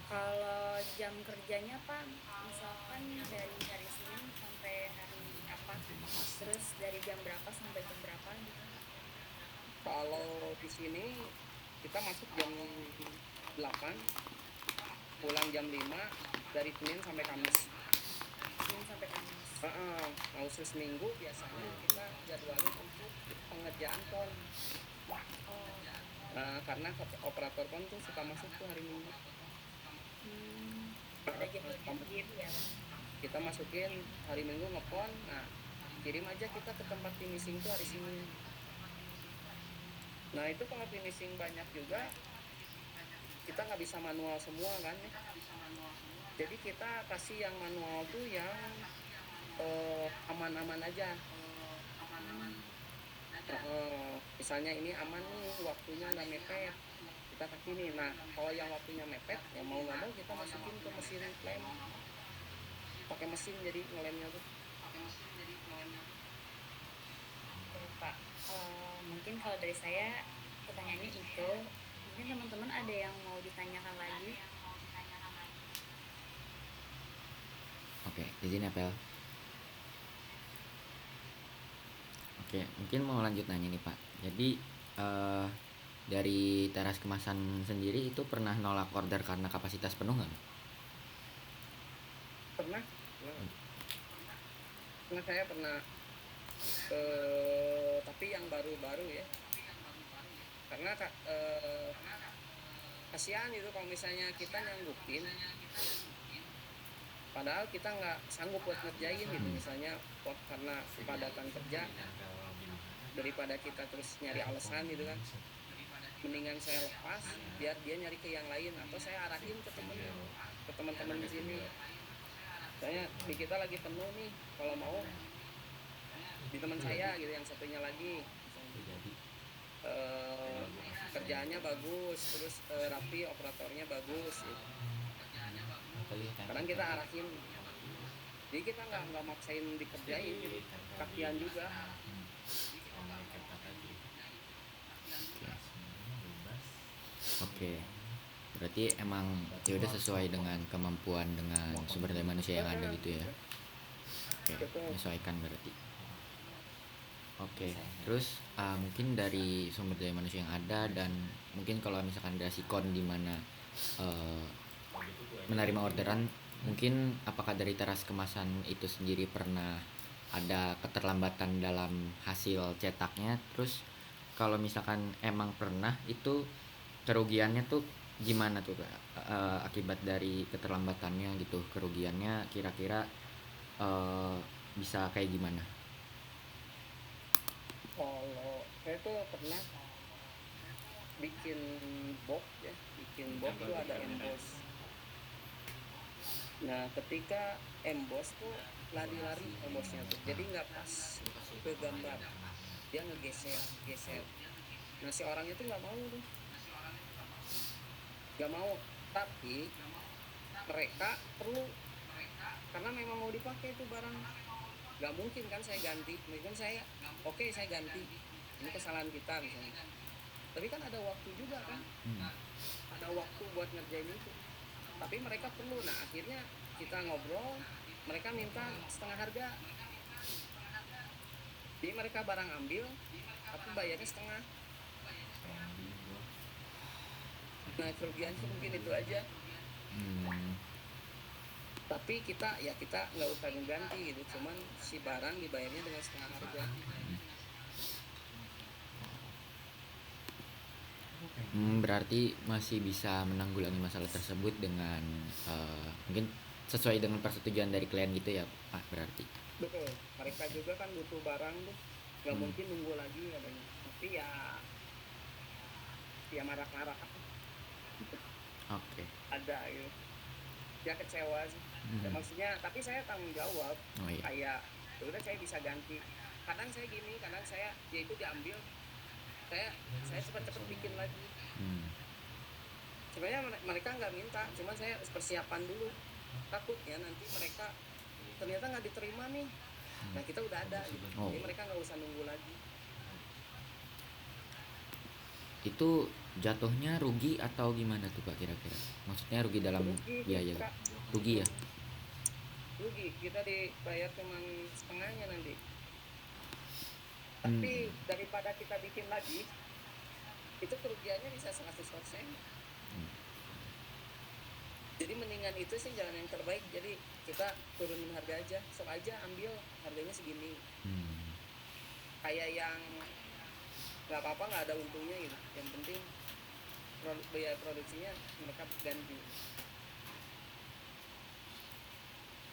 kalau jam kerjanya Pak, misalkan dari hari Senin sampai hari apa, terus dari jam berapa sampai jam berapa gitu? kalau di sini kita masuk jam 8, pulang jam 5, dari Senin sampai Kamis. Senin sampai Kamis. Khusus minggu biasanya kita jadwalin untuk pengerjaan pon. Karena operator pon tuh suka masuk tuh hari Minggu. Ada jam gitu ya Pak? Kita masukin hari Minggu ngepon. Nah kirim aja kita ke tempat finishing tuh hari Senin. Nah itu kalau finishing banyak juga, kita nggak bisa manual semua kan ya. Jadi kita kasih yang manual tuh yang aman-aman aja. Misalnya ini aman nih, waktunya nggak mepet, kita kasih nih. Nah kalau yang waktunya mepet, ya mau nggak mau kita masukin ke mesin lem, pakai mesin jadi ngelemnya tuh. Oke Pak. Mungkin kalau dari saya pertanyaannya itu, mungkin teman-teman ada yang mau ditanyakan lagi. Oke, izin ya Pel. Oke, mungkin mau lanjut nanya nih Pak. Jadi dari teras kemasan sendiri itu pernah nolak order karena kapasitas penuh nggak? Pernah, saya pernah, tapi yang baru-baru ya, karena kasihan gitu kalau misalnya kita nyanggupin padahal kita nggak sanggup buat ngerjain gitu, misalnya karena kepadatan kerja, daripada kita terus nyari alasan gitu kan, mendingan saya lepas biar dia nyari ke yang lain atau saya arahin ke teman-teman di sini, saya di kita lagi penuh nih, kalau mau di teman saya gitu yang satunya lagi kerjaannya bagus, terus rapi, operatornya bagus gitu. Kadang kita arahin, jadi kita nggak maksain dikerjain gitu, kasihan juga. Oke, berarti emang ya udah sesuai dengan kemampuan dengan sumber daya manusia yang ada gitu ya. Oke, menyesuaikan berarti. Oke, terus mungkin dari sumber daya manusia yang ada dan mungkin kalau misalkan ada sikon di mana menerima orderan, mungkin apakah dari teras kemasan itu sendiri pernah ada keterlambatan dalam hasil cetaknya? Terus kalau misalkan emang pernah, itu kerugiannya tuh gimana tuh Kak? Akibat dari keterlambatannya gitu, kerugiannya kira-kira bisa kayak gimana? Kalau saya tuh pernah bikin box tuh ada emboss. Nah ketika emboss tuh lari-lari embossnya tuh, jadi nggak pas ke gambar, dia ngegeser. Nah si orang itu nggak mau, tapi mereka perlu, karena memang mau dipakai itu barang, nggak mungkin kan saya ganti, mungkin saya ganti, ini kesalahan kita misalnya, tapi kan ada waktu juga kan, ada waktu buat ngerjain itu, tapi mereka perlu. Nah akhirnya kita ngobrol, mereka minta setengah harga, jadi mereka barang ambil tapi bayarnya setengah. Nah kerugiannya mungkin itu aja. Tapi kita nggak usah mengganti gitu, cuman si barang dibayarnya dengan setengah harga. Berarti masih bisa menanggulangi masalah tersebut dengan mungkin sesuai dengan persetujuan dari klien gitu ya Pak, berarti. Betul, mereka juga kan butuh barang tuh, nggak mungkin nunggu lagi katanya, tapi ya marah-marah Oke. ada gitu, dia kecewa sih. Ya, maksudnya tapi saya tanggung jawab. Oh iya. Kayak ya udah saya bisa ganti, kadang saya gini, kadang saya dia itu diambil, saya cepat-cepat bikin lagi. Sebenarnya mereka nggak minta, cuma saya persiapan dulu, takutnya nanti mereka ternyata nggak diterima nih. Nah kita udah ada gitu, jadi mereka nggak usah nunggu lagi. Itu jatuhnya rugi atau gimana tuh Pak kira-kira? Maksudnya rugi dalam biaya? Rugi ya? Rugi, kita dibayar cuma setengahnya nanti. Tapi daripada kita bikin lagi, itu kerugiannya bisa 100%. Jadi mendingan itu sih jalan yang terbaik. Jadi kita turunin harga aja, sok aja ambil, harganya segini. Kayak yang nggak apa-apa, nggak ada untungnya gitu, yang penting biaya produksinya mereka ganti.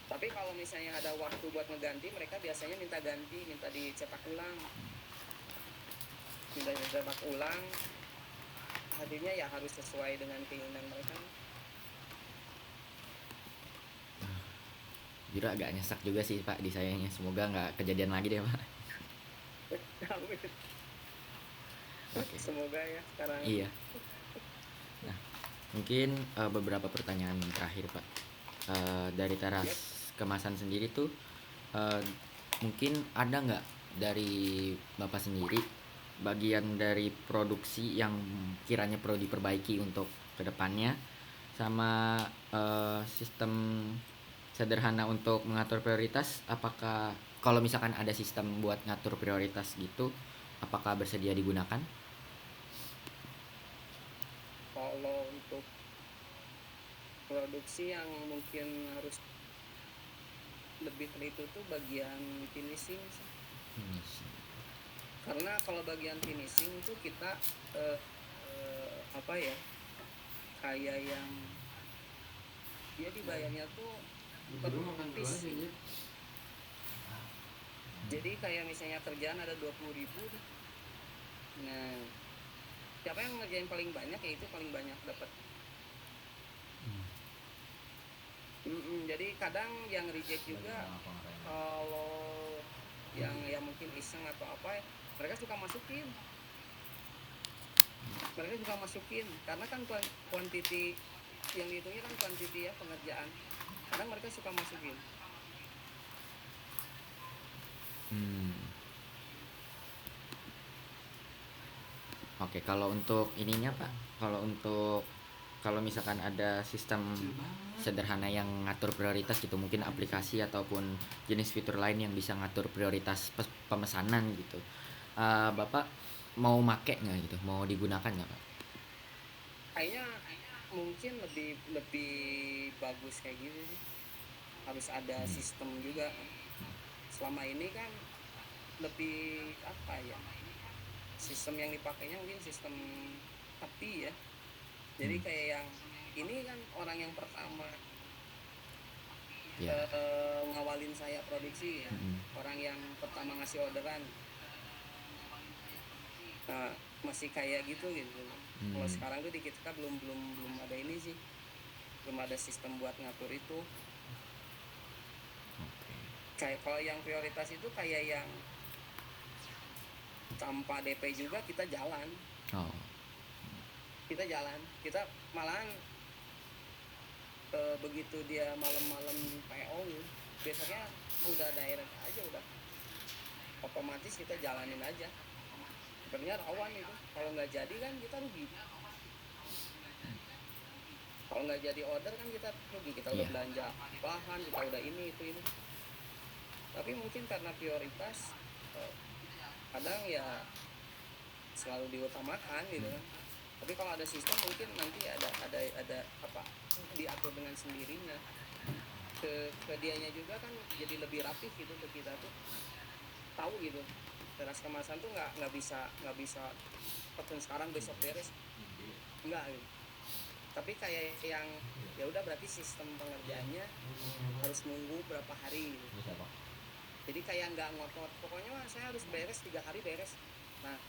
Tapi kalau misalnya ada waktu buat ngeganti, mereka biasanya minta ganti, minta dicetak ulang, hadirnya ya harus sesuai dengan keinginan mereka. Jujur agak nyesek juga sih Pak di sayanya, semoga nggak kejadian lagi deh Pak. Okay. Semoga ya sekarang. Iya. Nah, mungkin beberapa pertanyaan terakhir Pak. Dari teras kemasan sendiri tuh mungkin ada nggak dari Bapak sendiri bagian dari produksi yang kiranya perlu diperbaiki untuk kedepannya, sama sistem sederhana untuk mengatur prioritas. Apakah kalau misalkan ada sistem buat ngatur prioritas gitu, apakah bersedia digunakan? Kalau untuk produksi yang mungkin harus lebih teliti itu bagian finishing sih. Karena kalau bagian finishing itu kita apa ya, kayak yang dia dibayarnya tuh per piece. Jadi kayak misalnya kerjaan ada 20.000, nah siapa yang ngerjain paling banyak ya itu paling banyak dapat. Jadi kadang yang reject juga kalau yang mungkin iseng atau apa, mereka suka masukin karena kan quantity yang dihitungnya kan quantity ya, pengerjaan. Kadang mereka suka masukin. Oke, kalau untuk ininya Pak, kalau misalkan ada sistem sederhana yang ngatur prioritas gitu, mungkin aplikasi ataupun jenis fitur lain yang bisa ngatur prioritas pemesanan gitu, Bapak mau make nggak gitu, mau digunakan nggak Pak? Kayaknya mungkin lebih bagus kayak gitu sih. Harus ada sistem juga. Selama ini kan lebih apa ya, sistem yang dipakainya mungkin sistem tapi ya, jadi kayak yang ini kan orang yang pertama ngawalin saya produksi ya, orang yang pertama ngasih orderan. Nah, masih kayak gitu. Kalau sekarang tuh di kita belum ada ini sih, belum ada sistem buat ngatur itu. Kayak kalau yang prioritas itu kayak yang tanpa DP juga kita jalan. Kita malahan begitu dia malam-malam PO, besoknya udah direct aja, udah otomatis kita jalanin aja. Sebenarnya rawan itu, kalau nggak jadi kan kita rugi. Kalau nggak jadi order kan kita rugi, kita udah belanja bahan, kita udah ini. Tapi mungkin karena prioritas kadang ya selalu diutamakan gitu kan. Tapi kalau ada sistem mungkin nanti ada apa, diatur dengan sendirinya. Ke dianya juga kan jadi lebih rapih gitu, ke kita tuh tahu gitu. Teras kemasan tuh nggak bisa pesen sekarang besok beres, enggak gitu. Tapi kayak yang ya udah berarti sistem pengerjaannya harus nunggu berapa hari gitu. Jadi kayak nggak ngotot, pokoknya mah saya harus beres 3 hari beres. Nah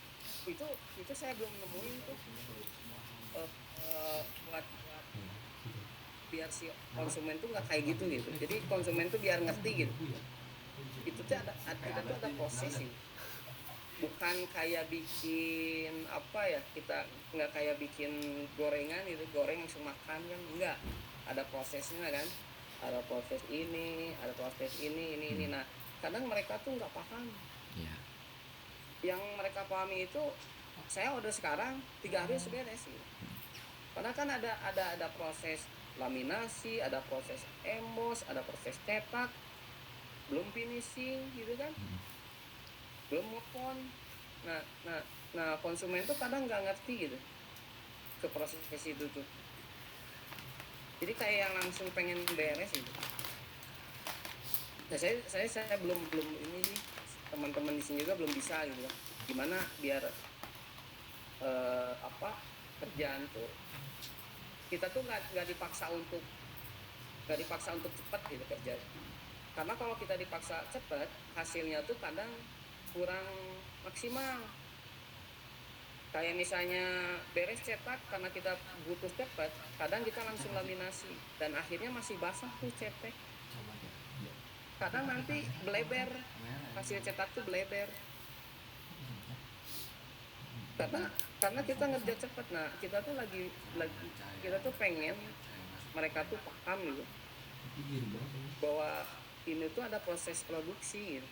itu saya belum nemuin tuh buat biar si konsumen tuh nggak kayak gitu. Jadi konsumen tuh biar ngerti gitu. Itu tuh ada proses sih. Bukan kayak bikin apa ya, kita nggak kayak bikin gorengan gitu, goreng langsung makan kan, enggak. Ada prosesnya kan, ada proses ini, ada proses ini. Nah kadang mereka tuh nggak paham. Yang mereka pahami itu saya order sekarang 3 hari sudah beres gitu. Karena kan ada proses laminasi, ada proses emboss, ada proses cetak, belum finishing gitu kan, belum ngepon. Nah konsumen tuh kadang nggak ngerti gitu ke proses itu tuh. Jadi kayak yang langsung pengen beres gitu. Nah saya belum ini sih, teman-teman di sini juga belum bisa gitu kan. Gimana biar kerjaan tuh kita tuh nggak dipaksa untuk cepat gitu kerja. Karena kalau kita dipaksa cepat, hasilnya tuh kadang kurang maksimal. Kayak misalnya beres cetak karena kita butuh cepat, kadang kita langsung laminasi dan akhirnya masih basah tuh cetek. Kadang nanti bleber, hasil cetak tuh bleber. Karena kita ngerja cepat. Nah kita tuh lagi kita tuh pengen mereka tuh paham gitu bahwa ini tuh ada proses produksi gitu.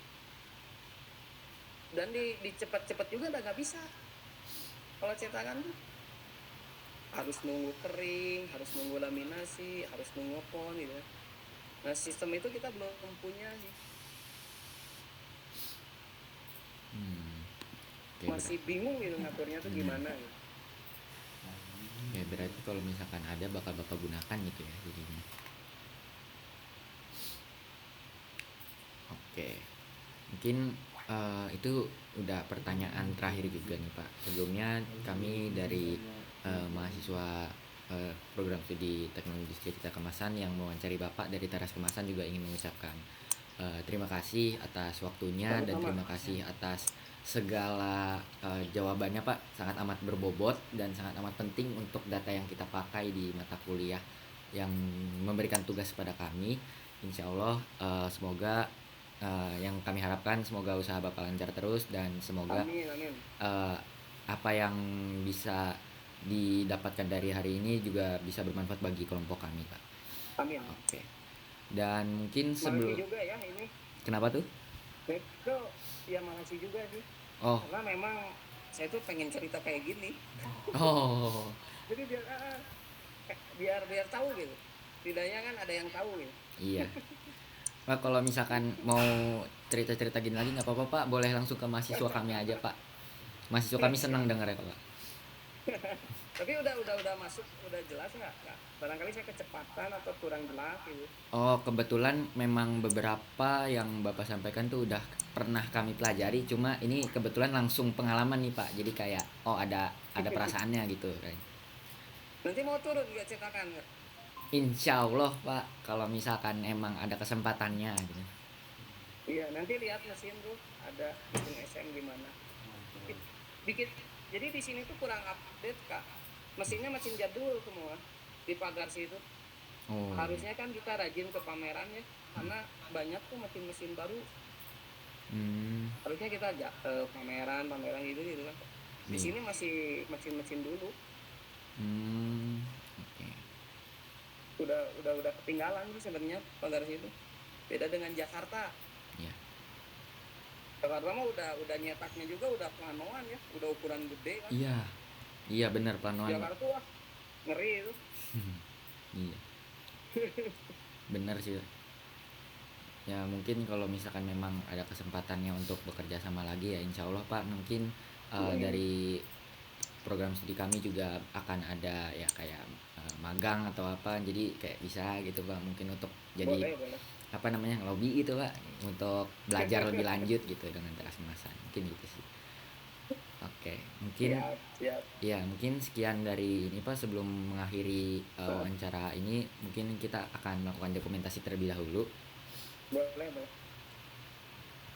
dan di cepat-cepat juga udah nggak bisa. Kalau cetakan tuh harus nunggu kering, harus nunggu laminasi, harus nunggu pon gitu. Nah sistem itu kita belum punya sih, Oke, masih bingung gitu ngaturnya tuh gimana gitu. ya berarti kalau misalkan ada bakal bapak gunakan gitu ya jadinya. Oke, mungkin itu udah pertanyaan terakhir juga nih Pak. Sebelumnya kami dari mahasiswa program studi teknologi cerita kemasan yang mewawancari Bapak dari Teras Kemasan juga ingin mengucapkan terima kasih atas waktunya dan terima kasih atas segala jawabannya Pak. Sangat amat berbobot dan sangat amat penting untuk data yang kita pakai di mata kuliah yang memberikan tugas pada kami. Insya Allah semoga yang kami harapkan semoga usaha Bapak lancar terus dan semoga Amin, amin. apa yang bisa didapatkan dari hari ini juga bisa bermanfaat bagi kelompok kami Pak. Amin. Oke. Dan mungkin Makasih sebelum juga ya ini. kenapa tuh? Itu ya makasih juga sih. Oh, Karena memang saya tuh pengen cerita kayak gini. oh, Jadi biar tahu gitu. Tidaknya kan ada yang tahu gitu. iya. Pak kalau misalkan mau cerita-cerita gini lagi nggak apa-apa Pak, boleh langsung ke mahasiswa kami aja Pak. Mahasiswa kami senang dengar ya Pak. Tapi udah masuk, udah jelas nggak? Kak? Barangkali saya kecepatan atau kurang jelas gitu. Oh, kebetulan memang beberapa yang Bapak sampaikan tuh udah pernah kami pelajari, cuma ini kebetulan langsung pengalaman nih Pak. Jadi kayak oh ada perasaannya gitu kayak. Nanti mau turun juga cetakan nggak? Insya Allah Pak, kalau misalkan emang ada kesempatannya gitu. Iya, nanti lihat mesin tuh ada bikin SM gimana. Bikin. Jadi di sini tuh kurang update Kak. Mesinnya mesin jadul semua di pagar situ. Oh, Harusnya kan kita rajin ke pameran ya, karena banyak tuh mesin-mesin baru. Harusnya kita ajak pameran gitu kan. Di Iya. sini masih mesin-mesin dulu. Oke. Udah ketinggalan sih sebenarnya pagar situ. Beda dengan Jakarta. Iya. Jakarta mah udah nyetaknya juga udah planoan ya, udah ukuran gede kan. Iya. Iya benar planoan. Jakarta wah ngeri itu. Iya. Benar sih. Ya mungkin kalau misalkan memang ada kesempatannya untuk bekerja sama lagi ya insya Allah Pak mungkin dari program studi kami juga akan ada ya kayak magang atau apa jadi kayak bisa gitu Pak mungkin untuk jadi Boleh. apa namanya lobby gitu Pak untuk belajar lebih lanjut gitu dengan Teras Kemasan mungkin gitu sih. Oke mungkin Siap. ya mungkin sekian dari ini Pak sebelum mengakhiri wawancara ini mungkin kita akan melakukan dokumentasi terlebih dahulu. Boleh.